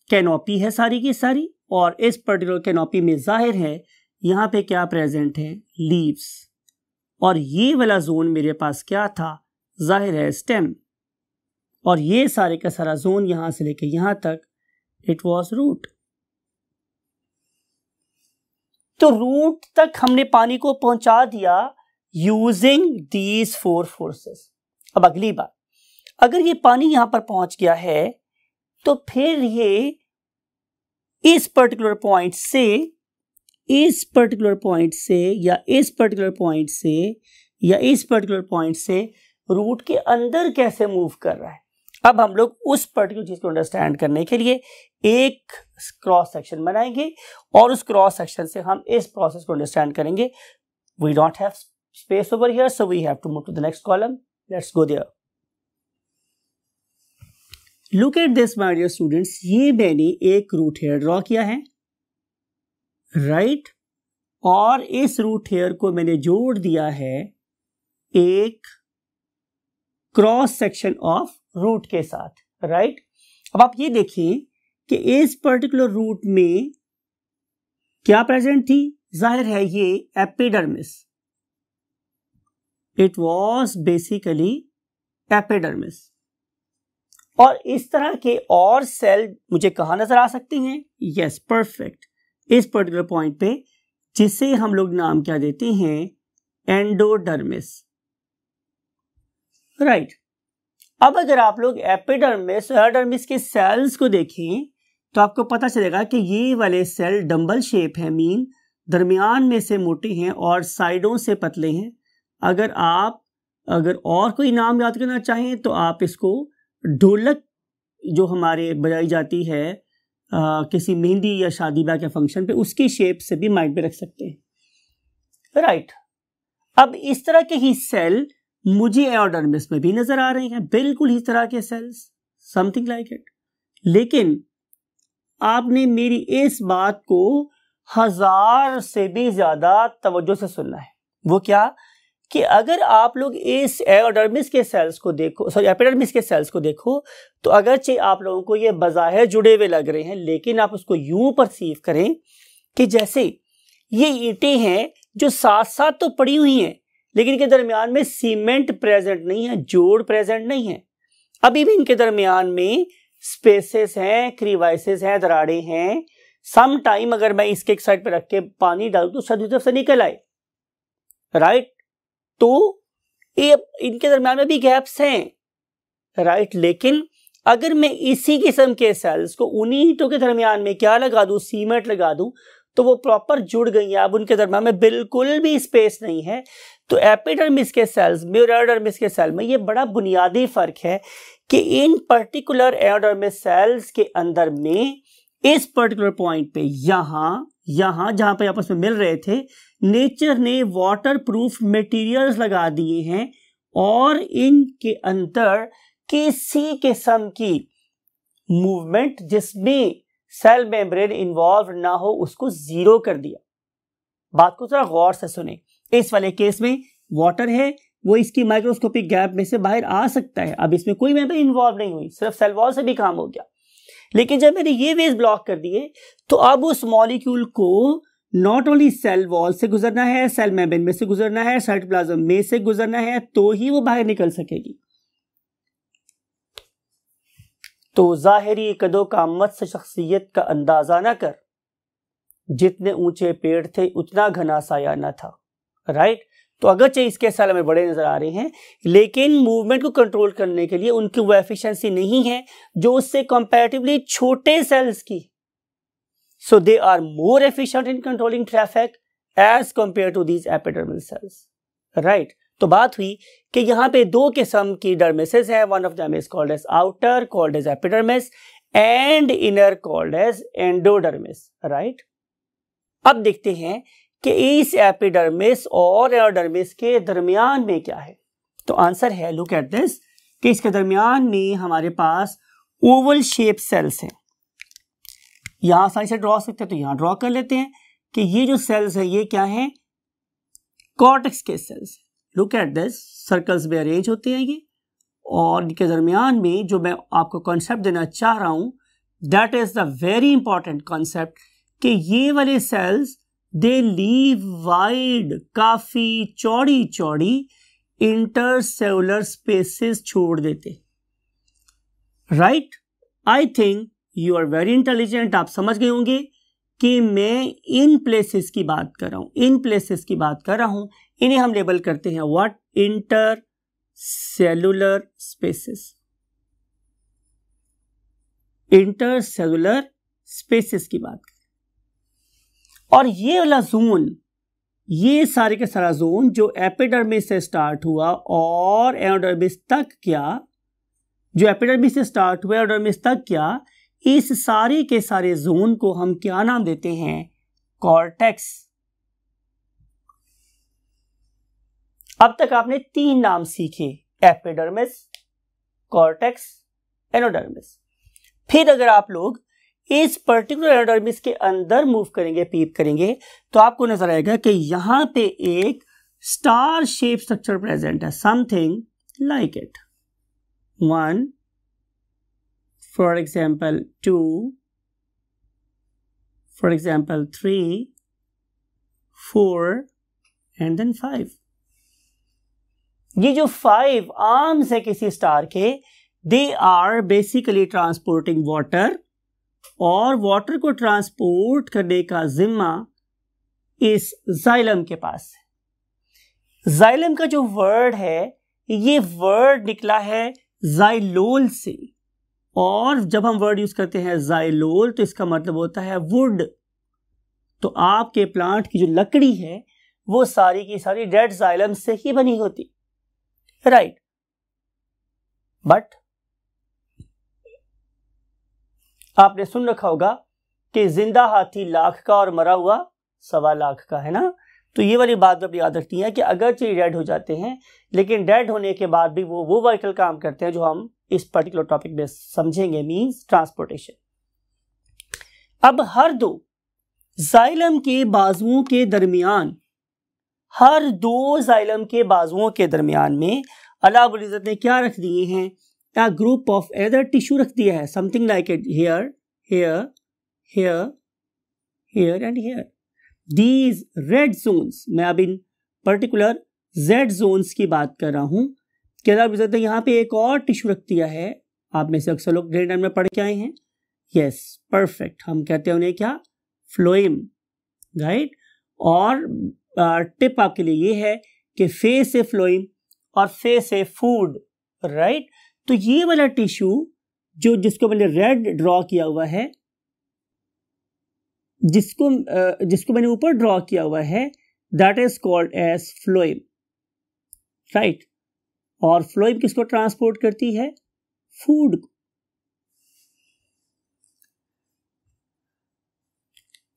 कैनोपी है सारी की सारी, और इस पर्टिकुलर कैनोपी में जाहिर है यहां पे क्या प्रेजेंट है, लीव्स। और ये वाला जोन मेरे पास क्या था, जाहिर है स्टेम। और ये सारे का सारा जोन यहां से लेके यहां तक इट वाज रूट। तो रूट तक हमने पानी को पहुंचा दिया यूजिंग दीज फोर फोर्सेस। अब अगली बात, अगर ये पानी यहां पर पहुंच गया है तो फिर ये इस पर्टिकुलर पॉइंट से इस पर्टिकुलर पॉइंट से या इस पर्टिकुलर पॉइंट से या इस पर्टिकुलर पॉइंट से रूट के अंदर कैसे मूव कर रहा है। अब हम लोग उस पर्टिकुलर चीज को अंडरस्टैंड करने के लिए एक क्रॉस सेक्शन बनाएंगे और उस क्रॉस सेक्शन से हम इस प्रोसेस को अंडरस्टैंड करेंगे। We don't have space over here, so we have to move to the next column. Let's go there. Look at this my dear students, ये मैंने एक रूट हेयर ड्रॉ किया है, राइट, और इस रूट हेयर को मैंने जोड़ दिया है एक क्रॉस सेक्शन ऑफ रूट के साथ, राइट। अब आप ये देखिए कि इस पर्टिकुलर रूट में क्या प्रेजेंट थी, जाहिर है ये epidermis, it was basically epidermis. और इस तरह के और सेल मुझे कहां नजर आ सकती हैं? यस, परफेक्ट, इस पर्टिकुलर पॉइंट पे, जिसे हम लोग नाम क्या देते हैं? Endodermis, right. अब अगर आप लोग एपिडर्मिस और एंडोडर्मिस के सेल्स को देखें तो आपको पता चलेगा कि ये वाले सेल डंबल शेप है, मीन दरमियान में से मोटे हैं और साइडों से पतले हैं। अगर और कोई नाम याद करना चाहें तो आप इसको ढोलक जो हमारे बजाई जाती है किसी मेहंदी या शादी ब्याह के फंक्शन पे, उसकी शेप से भी माइंड में रख सकते हैं, राइट। अब इस तरह के ही सेल मुझे एंडोडर्मिस में भी नजर आ रहे हैं, बिल्कुल इस तरह के सेल्स, समथिंग लाइक इट। लेकिन आपने मेरी इस बात को 1000 से भी ज्यादा तवज्जो से सुनना है। वो क्या? कि अगर आप लोग इस एंडोडर्मिस के सेल्स को देखो, सॉरी एपिडर्मिस के सेल्स को देखो, तो अगरचे आप लोगों को ये बज़ाहिर जुड़े हुए लग रहे हैं, लेकिन आप उसको यूं परसीव करें कि जैसे ये ईंटें हैं जो साथ साथ तो पड़ी हुई हैं, लेकिन इनके दरमियान में सीमेंट प्रेजेंट नहीं है, जोड़ प्रेजेंट नहीं है। अभी भी इनके दरमियान में स्पेसेस हैं, क्रीवाइसेस हैं, दरारें हैं। सम टाइम अगर मैं इसके एक साइड पे रख के पानी डालूं तो सदी तरफ से निकल आए, राइट। तो ये इनके दरमियान में भी गैप्स हैं, राइट। लेकिन अगर मैं इसी किस्म के सेल्स को उन्हीं ईंटों के दरमियान में क्या लगा दूं? सीमेंट लगा दूं, तो वो प्रॉपर जुड़ गई हैं। अब उनके दरमियान में बिल्कुल भी स्पेस नहीं है। तो एपिडर्मिस के सेल्स में और एंडोडर्मिस के सेल में ये बड़ा बुनियादी फर्क है कि इन पर्टिकुलर एंडोडर्मिस सेल्स के अंदर में इस पर्टिकुलर पॉइंट पे यहां जहां पे आपस में मिल रहे थे, नेचर ने वाटर प्रूफ मटेरियल्स लगा दिए हैं और इनके अंदर किसी किस्म की मूवमेंट जिसमें सेल मेम्ब्रेन इन्वॉल्व ना हो उसको जीरो कर दिया। बात को जरा गौर से सुने। इस वाले केस में वाटर है, वो इसकी माइक्रोस्कोपिक गैप में से बाहर आ सकता है। अब इसमें कोई मेम्ब्रेन इन्वॉल्व नहीं हुई, सिर्फ सेल वॉल से भी काम हो गया। लेकिन जब मैंने ये वेज ब्लॉक कर दिए तो अब उस मॉलिक्यूल को नॉट ओनली सेल वॉल से गुजरना है, सेल मेम्ब्रेन में से गुजरना है, साइटोप्लाज्म में से गुजरना है, तो ही वो बाहर निकल सकेगी। तो जाहिरी कदो कामत से शख्सियत का अंदाजा ना कर, जितने ऊंचे पेड़ थे उतना घना साया ना था, राइट। तो अगरचे इसके सेल में बड़े नजर आ रहे हैं, लेकिन मूवमेंट को कंट्रोल करने के लिए उनकी वो एफिशिएंसी नहीं है जो उससे कंपैरेटिवली छोटे सेल्स की। So they are more efficient in controlling traffic as compare to these epidermal cells, right. तो बात हुई कि यहाँ पे दो किस्म की डर्मिसेस है। One of them is called as outer, called as epidermis, and inner called as endodermis, right. अब देखते हैं कि इस एपिडर्मिस और एंडोडर्मिस के दरमियान में क्या है। तो आंसर है, लुक एट दिस, कि इसके दरमियान में हमारे पास ओवल शेप सेल्स हैं। यहां आसानी से ड्रॉ सकते हैं, तो यहां ड्रॉ कर लेते हैं कि ये जो सेल्स है ये क्या है? कॉर्टेक्स के cells. Look at this, circles में अरेंज होते हैं ये, और इनके दरमियान में जो मैं आपको कॉन्सेप्ट देना चाह रहा हूं, that is the very important concept, कि ये वाले सेल्स दे लीव वाइड, काफी चौड़ी चौड़ी इंटरसेलुलर स्पेसेस छोड़ देते, right. I think you are very intelligent. आप समझ गए होंगे कि मैं इन प्लेसेस की बात कर रहा हूं, इन प्लेसेस की बात कर रहा हूं। इन्हें हम लेबल करते हैं what? Intercellular spaces, intercellular spaces की बात। और ये वाला जोन, ये सारे का सारा जोन जो एपिडर्मिस से स्टार्ट हुआ और एंडोडर्मिस तक क्या, जो एपिडर्मिस से स्टार्ट हुआ एंडोडर्मिस तक क्या, इस सारे के सारे जोन को हम क्या नाम देते हैं? कॉर्टेक्स। अब तक आपने 3 नाम सीखे, एपिडर्मिस, कॉर्टेक्स, एंडोडर्मिस। फिर अगर आप लोग इस पर्टिकुलर एंडोडर्मिस के अंदर मूव करेंगे, पीप करेंगे, तो आपको नजर आएगा कि यहां पे एक स्टार शेप स्ट्रक्चर प्रेजेंट है, something like it. 1, for example 2, for example 3, 4 and then 5। ये जो 5 आर्म्स है किसी स्टार के, they are basically transporting water, और वाटर को ट्रांसपोर्ट करने का जिम्मा इस जाइलम के पास है। जाइलम का जो वर्ड है, ये वर्ड निकला है जाइलोल से, और जब हम वर्ड यूज करते हैं जाइलोल तो इसका मतलब होता है वुड। तो आपके प्लांट की जो लकड़ी है वो सारी की सारी डेड जाइलम से ही बनी होती, राइट। बट आपने सुन रखा होगा कि जिंदा हाथी लाख का और मरा हुआ 1.25 लाख का, है ना। तो ये वाली बात भी अपनी याद रखनी है कि अगरचे डेड हो जाते हैं लेकिन डेड होने के बाद भी वो वाइटल काम करते हैं जो हम इस पर्टिकुलर टॉपिक में समझेंगे, मींस ट्रांसपोर्टेशन। अब हर दो जाइलम के बाजुओं के दरमियान, हर दो जाइलम के बाजुओं के दरमियान में अल्लाह रब्बुल इज्जत ने क्या रख दिए हैं, a group of other tissue रख दिया है, something like it here, here, here, here and here. These red zones, मैं अब इन particular Z zones की बात कर रहा हूं कि अल्लाह रब्बुल इज्जत ने यहाँ पे एक और टिश्यू रख दिया है। आप में से अक्सर लोग ग्रेड 9 में पढ़ के आए हैं, यस परफेक्ट, हम कहते हैं उन्हें क्या, फ्लोएम, राइट। और टिप आपके लिए ये है कि फे से फ्लोएम और फे से फूड, राइट। तो ये वाला टिश्यू जिसको मैंने रेड ड्रॉ किया हुआ है, जिसको मैंने ऊपर ड्रॉ किया हुआ है, that is called as phloem, right. और फ्लोएम किसको ट्रांसपोर्ट करती है, फूड को।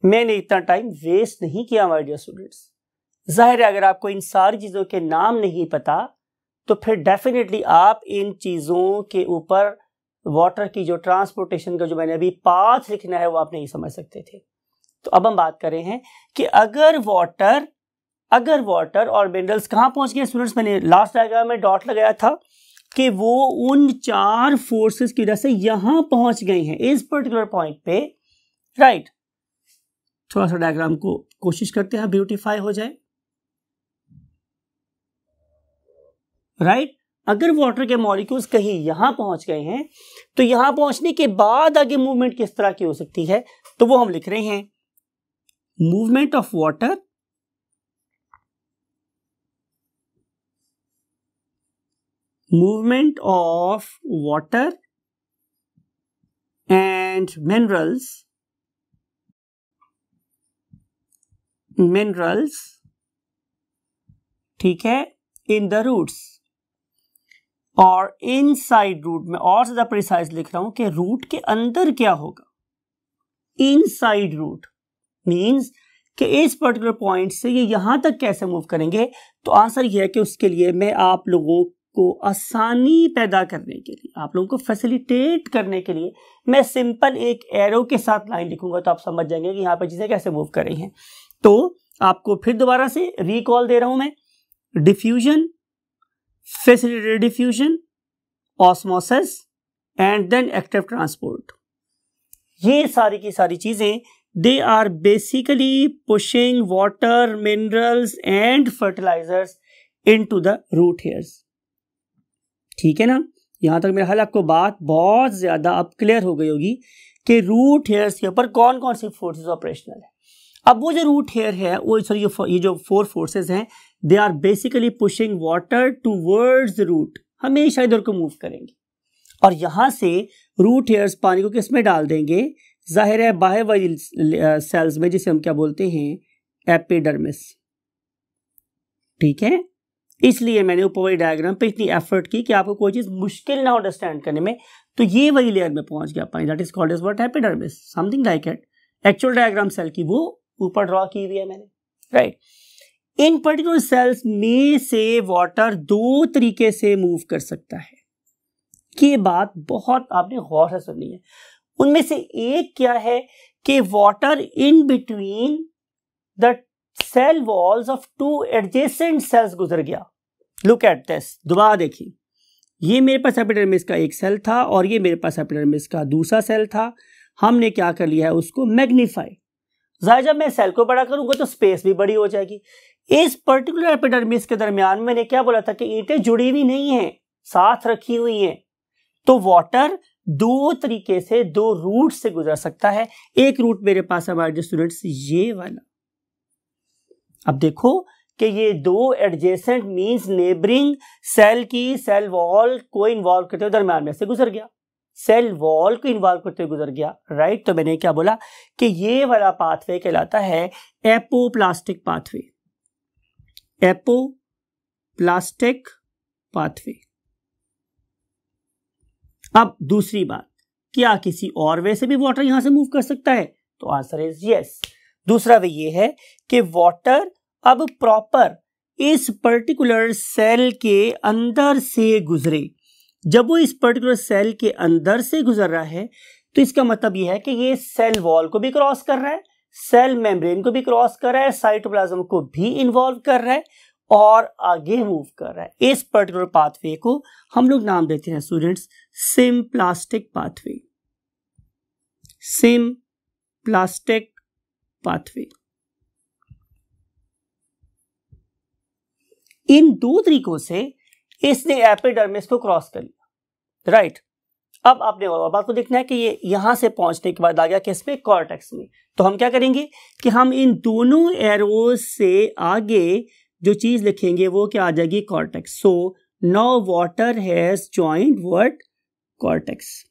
मैंने इतना टाइम वेस्ट नहीं किया माय डियर स्टूडेंट्स। जाहिर है अगर आपको इन सारी चीजों के नाम नहीं पता तो फिर डेफिनेटली आप इन चीजों के ऊपर वाटर की जो ट्रांसपोर्टेशन का जो मैंने अभी पाथ लिखना है वो आप नहीं समझ सकते थे। तो अब हम बात कर रहे हैं कि अगर वाटर और मिनरल्स कहां पहुंच गए स्टूडेंट्स, मैंने लास्ट डायग्राम में डॉट लगाया था कि वो उन 4 फोर्सेस की वजह से यहां पहुंच गए हैं इस पर्टिकुलर पॉइंट पे, राइट। थोड़ा सा डायग्राम को कोशिश करते हैं ब्यूटीफाई हो जाए, राइट। अगर वाटर के मॉलिक्यूल्स कहीं यहां पहुंच गए हैं तो यहां पहुंचने के बाद आगे मूवमेंट किस तरह की हो सकती है, तो वो हम लिख रहे हैं movement of water and minerals, ठीक है, इन द रूट्स। और इनसाइड रूट में और ज्यादा प्रिसाइज लिख रहा हूं कि रूट के अंदर क्या होगा। इनसाइड रूट मींस कि इस पर्टिकुलर पॉइंट से ये यहां तक कैसे मूव करेंगे। तो आंसर ये है कि उसके लिए मैं आप लोगों को आसानी पैदा करने के लिए, आप लोगों को फैसिलिटेट करने के लिए मैं सिंपल एक एरो के साथ लाइन लिखूंगा, तो आप समझ जाएंगे कि यहां पर चीजें कैसे मूव कर रही हैं। तो आपको फिर दोबारा से रिकॉल दे रहा हूं मैं, diffusion, facilitated diffusion, osmosis and then active transport। ये सारी की सारी चीजें they are basically pushing water, minerals and fertilizers into the root hairs। ठीक है ना, यहां तक मेरा ख्याल आपको बात बहुत ज्यादा अब क्लियर हो गई होगी कि रूट हेयर्स के ऊपर कौन कौन सी फोर्सेस ऑपरेशनल है। अब वो जो रूट हेयर है, वो सॉरी ये जो 4 फोर्सेस हैं, they are basically pushing water towards the root, हमेशा इधर को मूव करेंगे। और यहां से रूट हेयर्स पानी को किस में डाल देंगे, जाहिर है बाह्य वाली सेल्स में, जिसे हम क्या बोलते हैं, एपिडर्मिस। ठीक है, इसलिए मैंने ऊपर वाली डायग्राम पे इतनी एफर्ट की कि आपको कोई चीज मुश्किल ना अंडरस्टैंड करने में। तो ये वही लेयर में पहुंच गया पानी, that is called as what, epidermis, something like it. Actual diagram cell की वो ऊपर ड्रॉ की हुई है मैंने, राइट। इन पर्टिकुलर सेल्स में से वाटर 2 तरीके से मूव कर सकता है। ये बात बहुत आपने गौर से सुननी है। उनमें से एक क्या है कि water in between the cell walls of 2 adjacent cells गुजर गया। लुक एट दिस, दोबारा देखिए, ये मेरे पास एपिडर्मिस का एक सेल था और ये मेरे पास एपिडर्मिस का दूसरा सेल था। हमने क्या कर लिया है, उसको मैग्नीफाई। ज़ाहिर जब मैं सेल को बड़ा करूंगा तो स्पेस भी बड़ी हो जाएगी। इस पर्टिकुलर एपिडर्मिस के दरमियान मैंने क्या बोला था कि ईंटें जुड़ी हुई नहीं हैं, साथ रखी हुई हैं। तो वाटर दो तरीके से, दो रूट से गुजर सकता है। एक रूट मेरे पास हमारे स्टूडेंट्स ये वाला। अब देखो कि ये दो एडजेसेंट मींस नेबरिंग सेल की सेल वॉल को इन्वॉल्व करते हुए दरम्यान में से गुजर गया, सेल वॉल को इन्वॉल्व करते हुए गुजर गया, राइट। तो मैंने क्या बोला कि ये वाला पाथवे कहलाता है एपोप्लास्टिक पाथवे, एपोप्लास्टिक पाथवे। अब दूसरी बात, क्या किसी और वे से भी वाटर यहां से मूव कर सकता है? तो आंसर इज यस। दूसरा वे ये है कि वाटर अब प्रॉपर इस पर्टिकुलर सेल के अंदर से गुजरे। जब वो इस पर्टिकुलर सेल के अंदर से गुजर रहा है तो इसका मतलब यह है कि ये सेल वॉल को भी क्रॉस कर रहा है, सेल मेम्ब्रेन को भी क्रॉस कर रहा है, साइटोप्लाज्म को भी इन्वॉल्व कर रहा है और आगे मूव कर रहा है। इस पर्टिकुलर पाथवे को हम लोग नाम देते हैं students symplastic pathway, symplastic pathway. इन दो तरीकों से इसने एपिडर्मिस को क्रॉस कर लिया, राइट। अब आपने और बात को देखना है कि ये यहां से पहुंचने के बाद आ गया किसमें? कॉर्टेक्स में। तो हम क्या करेंगे कि हम इन दोनों एरोज से आगे जो चीज लिखेंगे वो क्या आ जाएगी? Cortex. So now water has joined what? Cortex.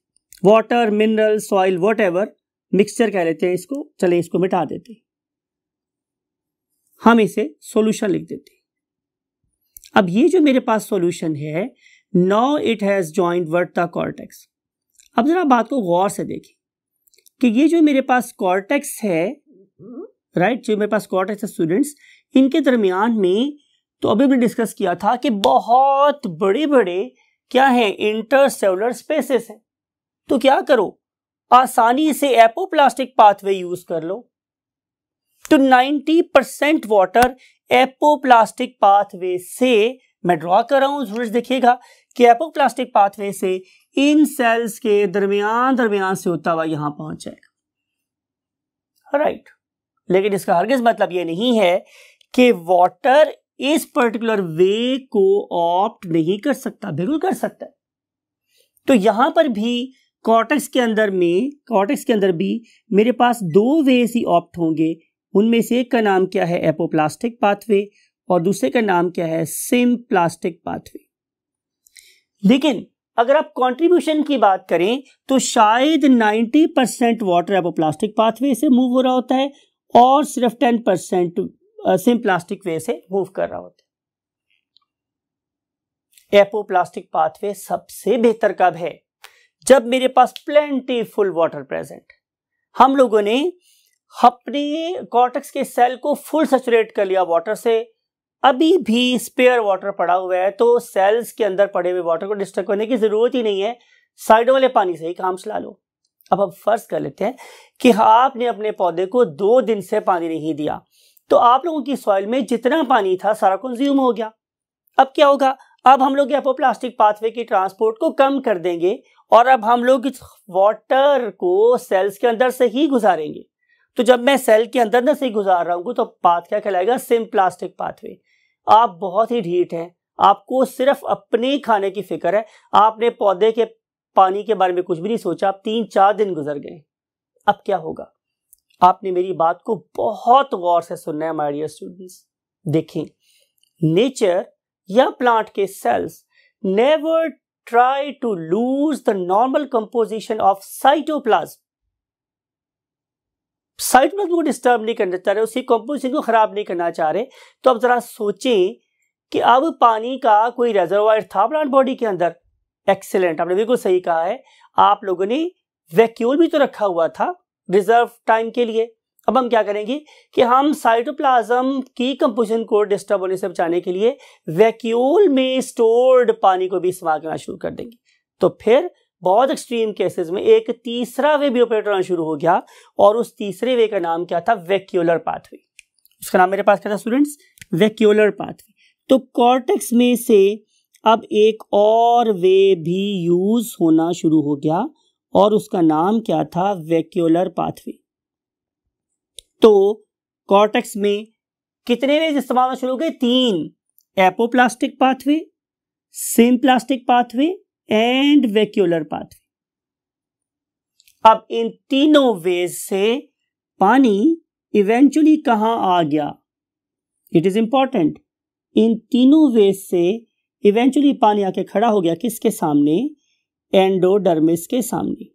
Water, mineral, soil, whatever mixture कह लेते हैं इसको, चले इसको मिटा देते हैं, हम इसे सॉल्यूशन लिख देते हैं। अब ये जो मेरे पास सॉल्यूशन है, now it has joined what? The cortex. अब जरा बात को गौर से देखें कि ये जो मेरे पास कॉर्टेक्स है, राइट, जो मेरे पास कॉर्टेक्स है स्टूडेंट्स, इनके दरमियान में तो अभी भी डिस्कस किया था कि बहुत बड़े बड़े क्या है? इंटरसेलुलर स्पेसेस हैं। तो क्या करो, आसानी से एपोप्लास्टिक पाथवे यूज कर लो। तो 90% वाटर एपोप्लास्टिक पाथवे से मैं ड्रॉ कर रहा हूं स्टूडेंट्स, देखिएगा कि एपोप्लास्टिक पाथवे से इन सेल्स के दरमियान से होता हुआ यहां पहुंच जाएगा, राइट। लेकिन इसका हरगिज मतलब यह नहीं है कि वाटर इस पर्टिकुलर वे को ऑप्ट नहीं कर सकता, बिल्कुल कर सकता है। तो यहां पर भी कॉर्टेक्स के अंदर भी मेरे पास दो वेज ही ऑप्ट होंगे। उनमें से एक का नाम क्या है? एपोप्लास्टिक पाथवे, और दूसरे का नाम क्या है? Symplastic pathway. लेकिन अगर आप कंट्रीब्यूशन की बात करें तो शायद 90% वाटर एपोप्लास्टिक पाथवे से मूव हो रहा होता है और सिर्फ 10% सिम्प्लास्टिक वे से मूव कर रहा होता है। एपोप्लास्टिक पाथवे सबसे बेहतर कब है? जब मेरे पास प्लेंटीफुल वाटर प्रेजेंट। हम लोगों ने अपने कॉर्टेक्स के सेल को फुल सैचुरेट कर लिया वाटर से, अभी भी स्पेयर वाटर पड़ा हुआ है, तो सेल्स के अंदर पड़े हुए वाटर को डिस्टर्ब करने की जरूरत ही नहीं है, साइडों वाले पानी से ही काम चला लो। अब फर्ज कर लेते हैं कि आपने अपने पौधे को 2 दिन से पानी नहीं दिया, तो आप लोगों की सॉइल में जितना पानी था सारा कंज्यूम हो गया। अब क्या होगा? अब हम लोग एपोप्लास्टिक पाथवे की ट्रांसपोर्ट को कम कर देंगे और अब हम लोग इस वाटर को सेल्स के अंदर से ही गुजारेंगे। तो जब मैं सेल के अंदर से ही गुजार रहा हूं तो पाथ क्या कहलाएगा? Symplastic pathway. आप बहुत ही ढीठ हैं, आपको सिर्फ अपने खाने की फिक्र है, आपने पौधे के पानी के बारे में कुछ भी नहीं सोचा। आप 3-4 दिन गुजर गए। अब क्या होगा? आपने मेरी बात को बहुत गौर से सुनना है माय डियर स्टूडेंट्स। देखें, नेचर या प्लांट के cells never try to lose the normal composition of cytoplasm. Cytoplasm को डिस्टर्ब नहीं करना चाह रहे, उसकी कंपोजिशन को खराब नहीं करना चाह रहे। तो अब जरा सोचें कि अब पानी का कोई रिजर्वायर था प्लांट बॉडी के अंदर। एक्सीलेंट, आपने बिल्कुल सही कहा है। आप लोगों ने वैक्यूल भी तो रखा हुआ था रिजर्व टाइम के लिए। अब हम क्या करेंगे कि हम साइटोप्लाज्म की कंपोजिशन को डिस्टर्ब होने से बचाने के लिए वैक्यूल में स्टोर्ड पानी को भी इस्तेमाल करना शुरू कर देंगे। तो फिर बहुत एक्सट्रीम केसेस में एक तीसरा वे भी ऑपरेट होना शुरू हो गया, और उस तीसरे वे का नाम क्या था? Vacuolar pathway. उसका नाम मेरे पास क्या था स्टूडेंट्स? Vacuolar pathway. तो कॉर्टेक्स में से अब एक और वे भी यूज होना शुरू हो गया और उसका नाम क्या था? Vacuolar pathway. तो कॉर्टेक्स में कितने वेज इस्तेमाल होना शुरू हो गए? 3। Apoplastic pathway, symplastic pathway and vacuolar pathway. अब इन तीनों वेज से पानी इवेंचुअली कहां आ गया? It is important. इन तीनों वेज से इवेंचुअली पानी आके खड़ा हो गया किसके सामने? एंडोडर्मिस के सामने,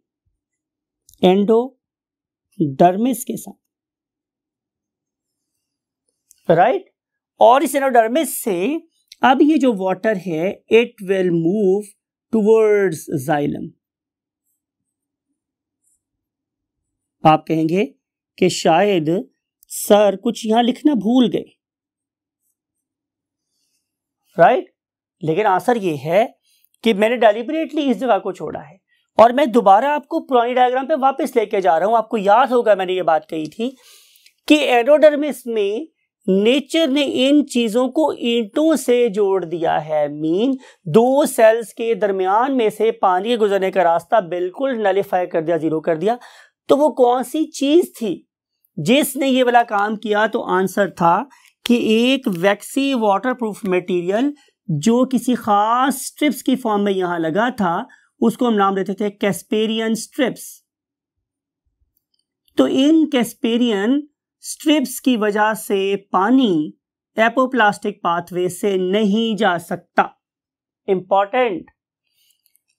एंडोडर्मिस के सामने, राइट। और इस एंडोडर्मिस से अब ये जो वाटर है it will move towards xylem. आप कहेंगे कि शायद सर कुछ यहां लिखना भूल गए, राइट। लेकिन आंसर ये है कि मैंने डेलिबरेटली इस जगह को छोड़ा है और मैं दोबारा आपको पुरानी डायग्राम पे वापस लेके जा रहा हूं। आपको याद होगा मैंने ये बात कही थी कि एंडोडर्मिस में नेचर ने इन चीजों को ईंटों से जोड़ दिया है। मीन दो सेल्स के दरमियान में से पानी के गुजरने का रास्ता बिल्कुल नलिफाई कर दिया, जीरो कर दिया। तो वो कौन सी चीज थी जिसने ये वाला काम किया? तो आंसर था कि एक वैक्सी वाटरप्रूफ मटेरियल जो किसी खास स्ट्रिप्स की फॉर्म में यहां लगा था, उसको हम नाम देते थे कैस्पेरियन स्ट्रिप्स। तो इन कैस्पेरियन स्ट्रिप्स की वजह से पानी एपोप्लास्टिक पाथवे से नहीं जा सकता। इंपॉर्टेंट।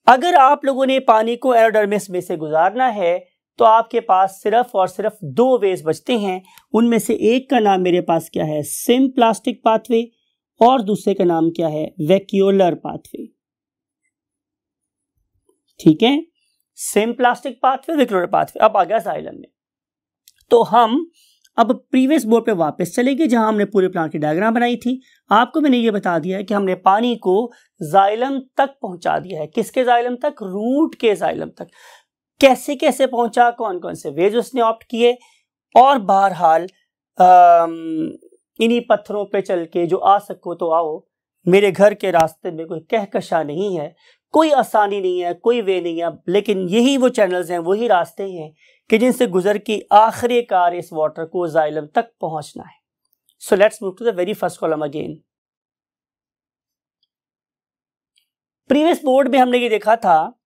अगर आप लोगों ने पानी को एंडोडर्मिस में से गुजारना है तो आपके पास सिर्फ और सिर्फ दो वेज बचते हैं। उनमें से एक का नाम मेरे पास क्या है? सिम्प्लास्टिक पाथवे, और दूसरे का नाम क्या है? Vacuolar pathway. ठीक है, सिम्प्लास्टिक पाथवे, वैक्यूलर पाथवे। अब आ गया जाइलम में। तो हम अब प्रीवियस बोर्ड पे वापस चलेंगे जहां हमने पूरे प्लांट की डायग्राम बनाई थी। आपको मैंने ये बता दिया है कि हमने पानी को जाइलम तक पहुंचा दिया है। किसके जाइलम तक? रूट के जाइलम तक। कैसे कैसे पहुंचा, कौन कौन से वेज उसने ऑप्ट किए, और बहरहाल इन्हीं पत्थरों पे चल के जो आ सको तो आओ। मेरे घर के रास्ते में कोई कहकशा नहीं है, कोई आसानी नहीं है, कोई वे नहीं है, लेकिन यही वो चैनल्स हैं, वही रास्ते हैं कि जिनसे गुजर के आखिरकार इस वाटर को जाइलम तक पहुंचना है। So let's move to the very first column again. Previous board में हमने ये देखा था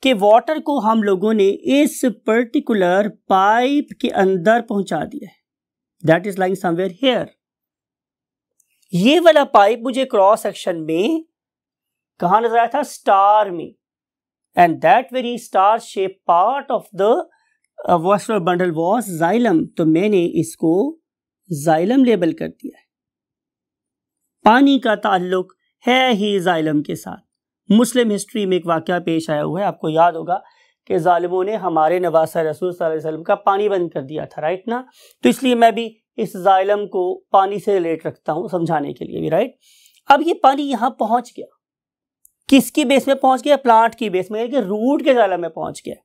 कि वाटर को हम लोगों ने इस पर्टिकुलर पाइप के अंदर पहुंचा दिया है। That is lying somewhere here. ये वाला पाइप मुझे क्रॉस सेक्शन में कहां नजर आया था? स्टार में। And that very star shape part of the vascular bundle was xylem. तो मैंने इसको जाइलम लेबल कर दिया है। पानी का ताल्लुक है ही जाइलम के साथ। मुस्लिम हिस्ट्री में एक वाकया पेश आया हुआ है, आपको याद होगा कि जालिमों ने हमारे नवासा रसूल सल्लल्लाहु अलैहि वसल्लम का पानी बंद कर दिया था, राइट ना। तो इसलिए मैं भी इस जाइलम को पानी से रिलेट रखता हूं समझाने के लिए भी, राइट। अब ये पानी यहां पहुंच गया, किसकी बेस में पहुंच गया? प्लांट की बेस में, कि रूट के जाइलम में पहुंच गया।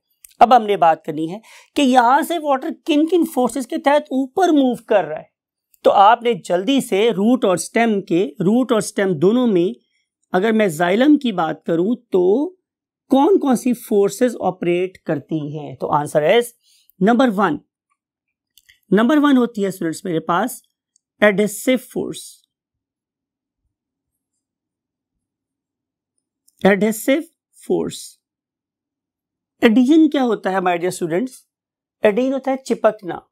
अब हमने बात करनी है कि यहां से वाटर किन किन फोर्सेस के तहत ऊपर मूव कर रहा है। तो आपने जल्दी से रूट और स्टेम दोनों में अगर मैं जाइलम की बात करूं तो कौन कौन सी फोर्सेस ऑपरेट करती हैं? तो आंसर है नंबर वन होती है स्टूडेंट्स मेरे पास adhesive force. Adhesive force. Adhesion क्या होता है माय डियर स्टूडेंट्स? एडहेजन होता है चिपकना।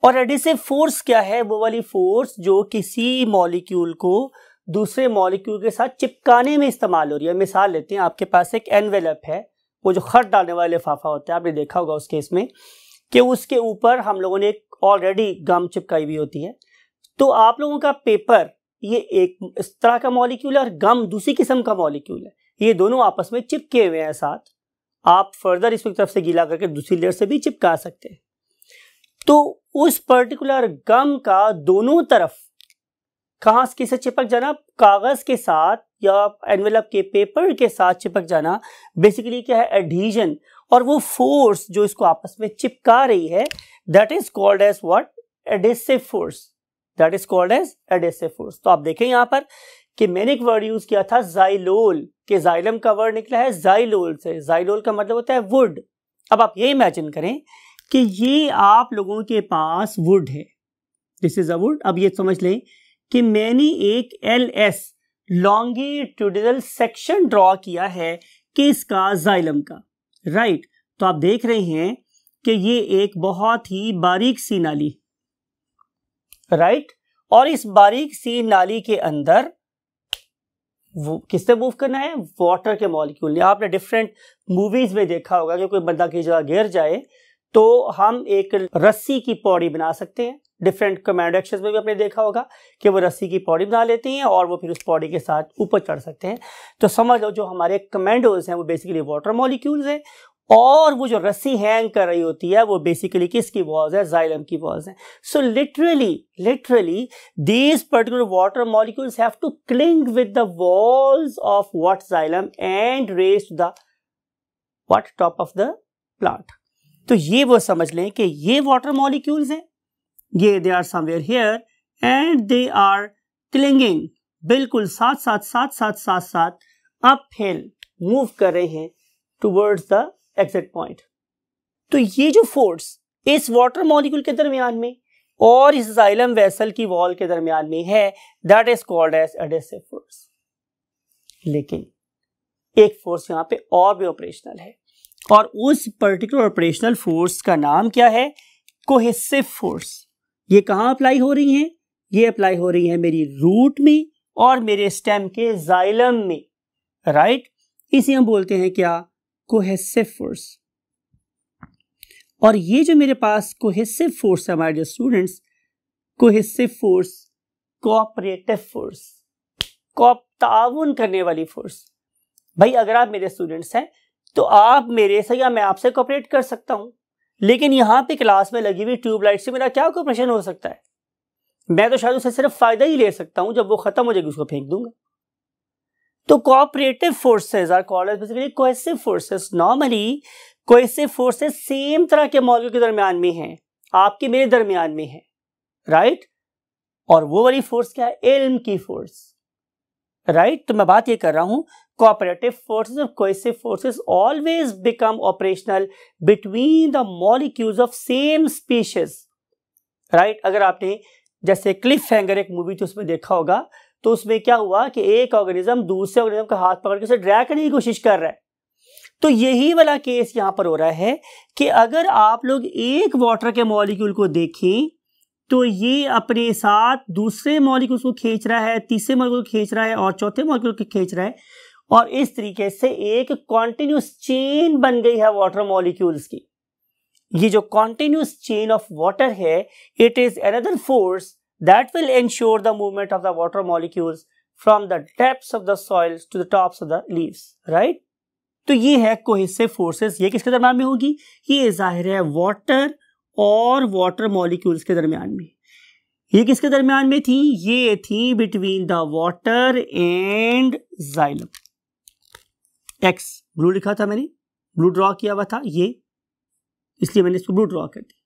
और एडहेसिव फोर्स क्या है? वो वाली फोर्स जो किसी मॉलिक्यूल को दूसरे मॉलिक्यूल के साथ चिपकाने में इस्तेमाल हो रही है। मिसाल लेते हैं, आपके पास एक एनवेलप है, वो जो खत डालने वाले लिफाफा होता है, आपने देखा होगा उस केस में कि उसके ऊपर हम लोगों ने ऑलरेडी गम चिपकाई हुई होती है। तो आप लोगों का पेपर ये एक इस तरह का मॉलिक्यूल है और गम दूसरी किस्म का मॉलिक्यूल है। ये दोनों आपस में चिपके हुए हैं साथ। आप फर्दर इसकी तरफ से गीला करके दूसरी लेयर से भी चिपका सकते हैं। तो उस पर्टिकुलर गम का दोनों तरफ कहां किसे चिपक जाना? कागज के साथ या एनवेलप के पेपर के साथ चिपक जाना बेसिकली क्या है? एडहीजन। और वो फोर्स जो इसको आपस में चिपका रही है that is called as what? Adhesive force. That is called as adhesive force. तो आप देखें यहां पर कि मैंने एक वर्ड यूज किया था जाइलोल, के जाइलम का वर्ड निकला है जाइलोल से। जाइलोल का मतलब होता है वुड। अब आप ये इमेजिन करें कि ये आप लोगों के पास वुड है, दिस इज अ वुड। अब ये समझ लें कि मैंने एक LS लॉन्गिट्यूडिनल सेक्शन ड्रॉ किया है किसका? जाइलम का, राइट। तो आप देख रहे हैं कि ये एक बहुत ही बारीक सी नाली, राइट, और इस बारीक सी नाली के अंदर वो किससे मूव करना है? वाटर के मॉलिक्यूल ने। आपने डिफरेंट मूवीज में देखा होगा कि कोई बंदा की जगह गिर जाए तो हम एक रस्सी की पौड़ी बना सकते हैं। डिफरेंट कमांडो एक्शंस में भी आपने देखा होगा कि वो रस्सी की पौड़ी बना लेते हैं और वो फिर उस पौड़ी के साथ ऊपर चढ़ सकते हैं। तो समझ लो जो हमारे कमांडोज हैं वो बेसिकली वाटर मॉलिक्यूल्स हैं, और वो जो रस्सी हैंग कर रही होती है वो बेसिकली किसकी वॉल्स है? जाइलम की वॉल्स हैं। So literally these particular water molecules have to cling with the walls of what? Xylem and raise to the what? Top of the plant. तो ये वो समझ लें कि ये वाटर मॉलिक्यूल्स हैं, ये they are somewhere here and they are clinging, बिल्कुल साथ अपहिल मूव कर रहे हैं टुवर्ड्स द एग्जिट पॉइंट। तो ये जो फोर्स इस वाटर मॉलिक्यूल के दरमियान में और इस जाइलम वेसल की वॉल के दरमियान में है, that is called as adhesive force. लेकिन एक फोर्स यहां पे और भी ऑपरेशनल है, और उस पर्टिकुलर ऑपरेशनल फोर्स का नाम क्या है? Cohesive force. ये कहां अप्लाई हो रही है? ये अप्लाई हो रही है मेरी रूट में और मेरे स्टेम के जाइलम में, राइट। इसे हम बोलते हैं क्या? Cohesive force. और ये जो मेरे पास कोहेसिव फोर्स है, हमारे students, cohesive force, cooperative force, ताउन करने वाली फोर्स। भाई अगर आप मेरे स्टूडेंट्स हैं तो आप मेरे से या मैं आपसे कोऑपरेट कर सकता हूं, लेकिन यहां पे क्लास में लगी हुई ट्यूबलाइट से मेरा क्या कोऑपरेशन हो सकता है? मैं तो शायद उससे सिर्फ फायदा ही ले सकता हूं, जब वो खत्म हो जाएगी उसको फेंक दूंगा। तो cooperative forces are called as basically cohesive forces. Normally cohesive forces same तरह के मॉलिक्यूल के दरमियान में हैं, आपके मेरे दरमियान में है, राइट। और वो वाली फोर्स क्या है? इल्म की फोर्स, राइट। तो मैं बात ये कर रहा हूं कोऑपरेटिव फोर्सेस और cohesive forces always become operational between the molecules of same species, right. अगर आपने जैसे क्लिफ हैंगर एक मूवी थी उसमें देखा होगा, तो उसमें क्या हुआ कि एक ऑर्गेनिज्म दूसरे ऑर्गेनिज्म का हाथ पकड़ के उसे ड्रैग करने की कोशिश कर रहा है। तो यही वाला केस यहां पर हो रहा है कि अगर आप लोग एक वाटर के मॉलिक्यूल को देखें तो ये अपने साथ दूसरे मॉलिक्यूल को खींच रहा है, तीसरे मॉलिक्यूल को खींच रहा है और चौथे मॉलिक्यूल को खींच रहा है, और इस तरीके से एक कॉन्टिन्यूस चेन बन गई है वाटर मॉलिक्यूल्स की। ये जो कॉन्टिन्यूस चेन ऑफ वाटर है, it is another force that will ensure the movement of the water molecules from the depths of the soils to the tops of the leaves, right? तो ये है cohesive forces. ये किसके दरमियान में होगी? ये जाहिर है वाटर और वाटर मॉलिक्यूल्स के दरमियान में। ये किसके दरमियान में थी? ये थी between the water and xylem. X blue लिखा था मैंने, ब्लू ड्रॉ किया हुआ था ये, इसलिए मैंने इसको ब्लू ड्रॉ कर दिया।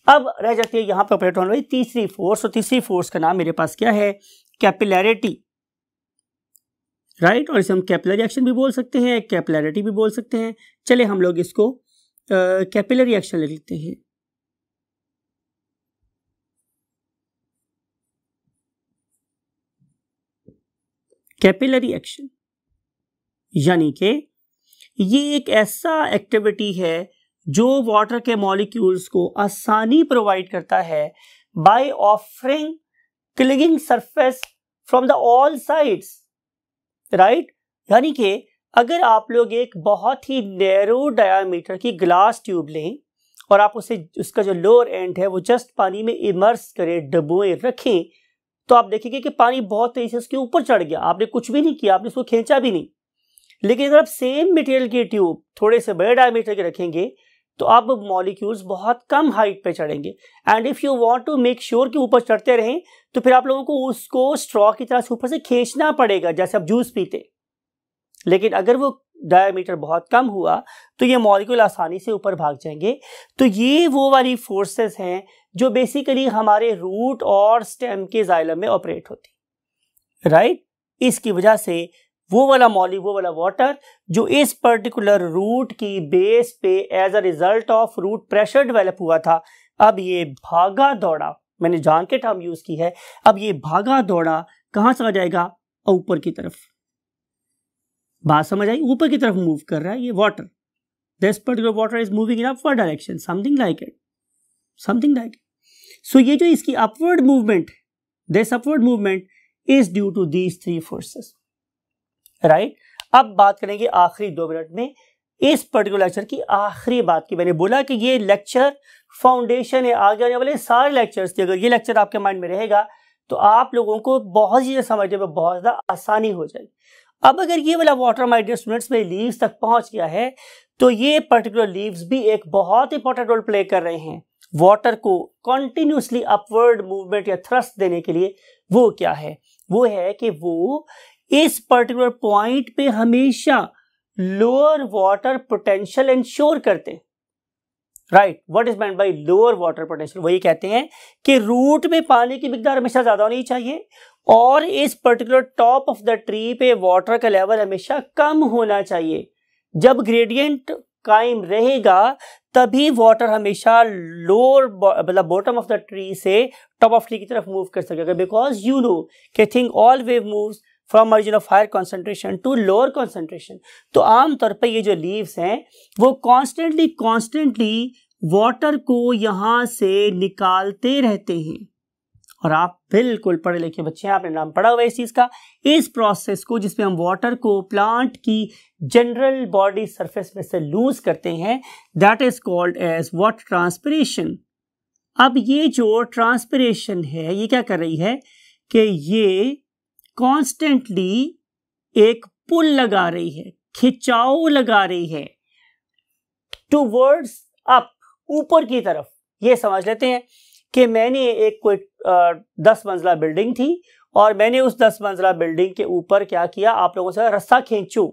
अब रह जाती है यहां पर ऑपरेट होने वाली तीसरी फोर्स, और तीसरी फोर्स का नाम मेरे पास क्या है? Capillarity, right. और इसे हम कैपिलरी एक्शन भी बोल सकते हैं, कैपिलैरिटी भी बोल सकते हैं। चले हम लोग इसको कैपिलरी एक्शन ले लेते हैं। कैपिलरी एक्शन यानी कि ये एक ऐसा एक्टिविटी है जो वाटर के मॉलिक्यूल्स को आसानी प्रोवाइड करता है by offering clinging surface from the all sides, right. यानी कि अगर आप लोग एक बहुत ही नैरो डायामीटर की ग्लास ट्यूब लें और आप उसे उसका जो लोअर एंड है वो जस्ट पानी में इमर्स करें, डुबोए रखें, तो आप देखेंगे कि पानी बहुत तेजी से उसके ऊपर चढ़ गया। आपने कुछ भी नहीं किया, आपने उसको खींचा भी नहीं। लेकिन अगर आप सेम मटेरियल की ट्यूब थोड़े से बड़े डायमीटर के रखेंगे तो अब मॉलिक्यूल्स बहुत कम हाइट पे चढ़ेंगे। And if you want to make sure कि ऊपर चढ़ते रहें तो फिर आप लोगों को उसको स्ट्रॉ की तरह से ऊपर से खींचना पड़ेगा, जैसे आप जूस पीते। लेकिन अगर वो डायमीटर बहुत कम हुआ तो ये मॉलिक्यूल आसानी से ऊपर भाग जाएंगे। तो ये वो वाली फोर्सेस हैं जो बेसिकली हमारे रूट और स्टेम के जाइलम में ऑपरेट होती, राइट। इसकी वजह से वो वाला वाटर जो इस पर्टिकुलर रूट की बेस पे as a result of root pressure develop हुआ था, अब ये भागा दौड़ा, मैंने जान के टर्म यूज की है, अब ये भागा दौड़ा कहां चला जाएगा? ऊपर की तरफ। बात समझ आई? ऊपर की तरफ मूव कर रहा है ये water, this particular water is moving in upward direction, something like it, something like it. So ये जो इसकी upward movement, this upward movement is due to these three forces, right. अब बात करेंगे आखिरी 2 मिनट में इस पर्टिकुलर लेक्चर की आखिरी बात की। मैंने बोला कि ये लेक्चर फाउंडेशन है, आगे आने वाले सारे लेक्चर्स की। अगर ये लेक्चर आपके माइंड में रहेगा तो आप लोगों को बहुत चीजें समझने में बहुत ज्यादा आसानी हो जाएगी। अब अगर ये वाला वाटर माय डियर स्टूडेंट्स में लीव्स तक पहुंच गया है तो ये पर्टिकुलर लीव्स भी एक बहुत इंपॉर्टेंट रोल प्ले कर रहे हैं वाटर को कंटिन्यूसली अपवर्ड मूवमेंट या थ्रस्ट देने के लिए। वो क्या है? वो है कि वो इस पर्टिकुलर पॉइंट पे हमेशा लोअर वाटर पोटेंशियल इंश्योर करते हैं, right. What is meant by lower water potential? वही कहते हैं कि रूट में पानी की मिकदार हमेशा ज्यादा होनी चाहिए और इस particular top of the tree पे वाटर का लेवल हमेशा कम होना चाहिए। जब ग्रेडियंट कायम रहेगा तभी वाटर हमेशा लोअर मतलब बॉटम ऑफ द ट्री से टॉप ऑफ ट्री की तरफ मूव कर सकेगा, बिकॉज यू नो कि thing all wave moves from margin of higher concentration to lower concentration. तो आमतौर पर ये जो लीव्स हैं वो कॉन्स्टेंटली वाटर को यहां से निकालते रहते हैं। और आप बिल्कुल पढ़े लिखे बच्चे हैं, आपने नाम पढ़ा हुआ है इस चीज का। इस प्रोसेस को जिसमें हम वाटर को प्लांट की जनरल बॉडी सरफेस में से लूज करते हैं, that is called as water transpiration. अब ये जो ट्रांसपिरेशन है ये क्या कर रही है कि ये कॉन्स्टेंटली एक पुल लगा रही है, खिंचाव लगा रही है टूवर्ड्स अप, ऊपर की तरफ। ये समझ लेते हैं कि मैंने एक कोई 10 मंजिला बिल्डिंग थी और मैंने उस 10 मंजिला बिल्डिंग के ऊपर क्या किया, आप लोगों से रस्सा खींचो।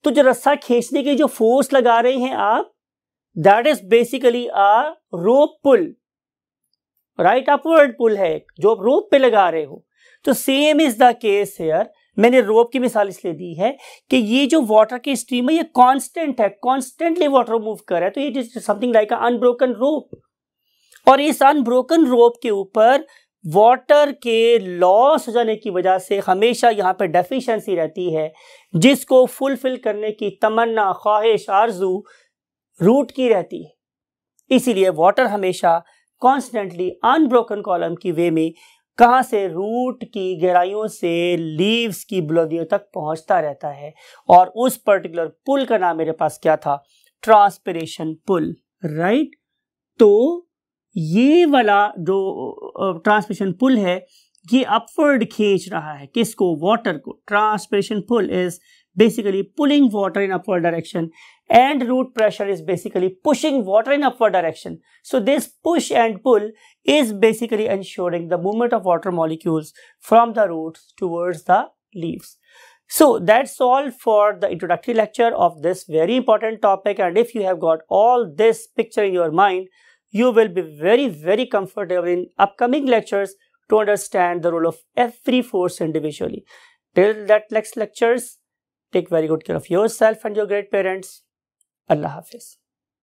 तो जो रस्सा खींचने की जो फोर्स लगा रहे हैं आप, that is basically a rope pull, right. Upward pull है जो आप रोप पे लगा रहे हो। तो same is the case here. मैंने रोप की मिसाल इसलिए दी है कि ये जो वाटर की स्ट्रीम है ये कांस्टेंट है, कॉन्स्टेंटली वाटर मूव कर रहा है। तो ये इज समथिंग लाइक अनब्रोकन रोप। और इस अनब्रोकन रोप के ऊपर वाटर के लॉस हो जाने की वजह से हमेशा यहाँ पे डेफिशिएंसी रहती है, जिसको फुलफिल करने की तमन्ना, ख्वाहिश, आरजू रूट की रहती है। इसीलिए वाटर हमेशा कॉन्स्टेंटली अनब्रोकन कॉलम की वे में कहां से, रूट की गहराइयों से लीव्स की बुलंदियों तक पहुंचता रहता है। और उस पर्टिकुलर पुल का नाम मेरे पास क्या था? Transpiration pull, right. तो ये वाला जो ट्रांसपिरेशन पुल है ये अपवर्ड खींच रहा है किसको? वाटर को। Transpiration pull is basically pulling water in upward direction and root pressure is basically pushing water in upward direction. So this push and pull is basically ensuring the movement of water molecules from the roots towards the leaves. So that's all for the introductory lecture of this very important topic, and if you have got all this picture in your mind, you will be very comfortable in upcoming lectures to understand the role of every force individually. Till that next lectures, take very good care of yourself and your great parents. Allah Hafiz.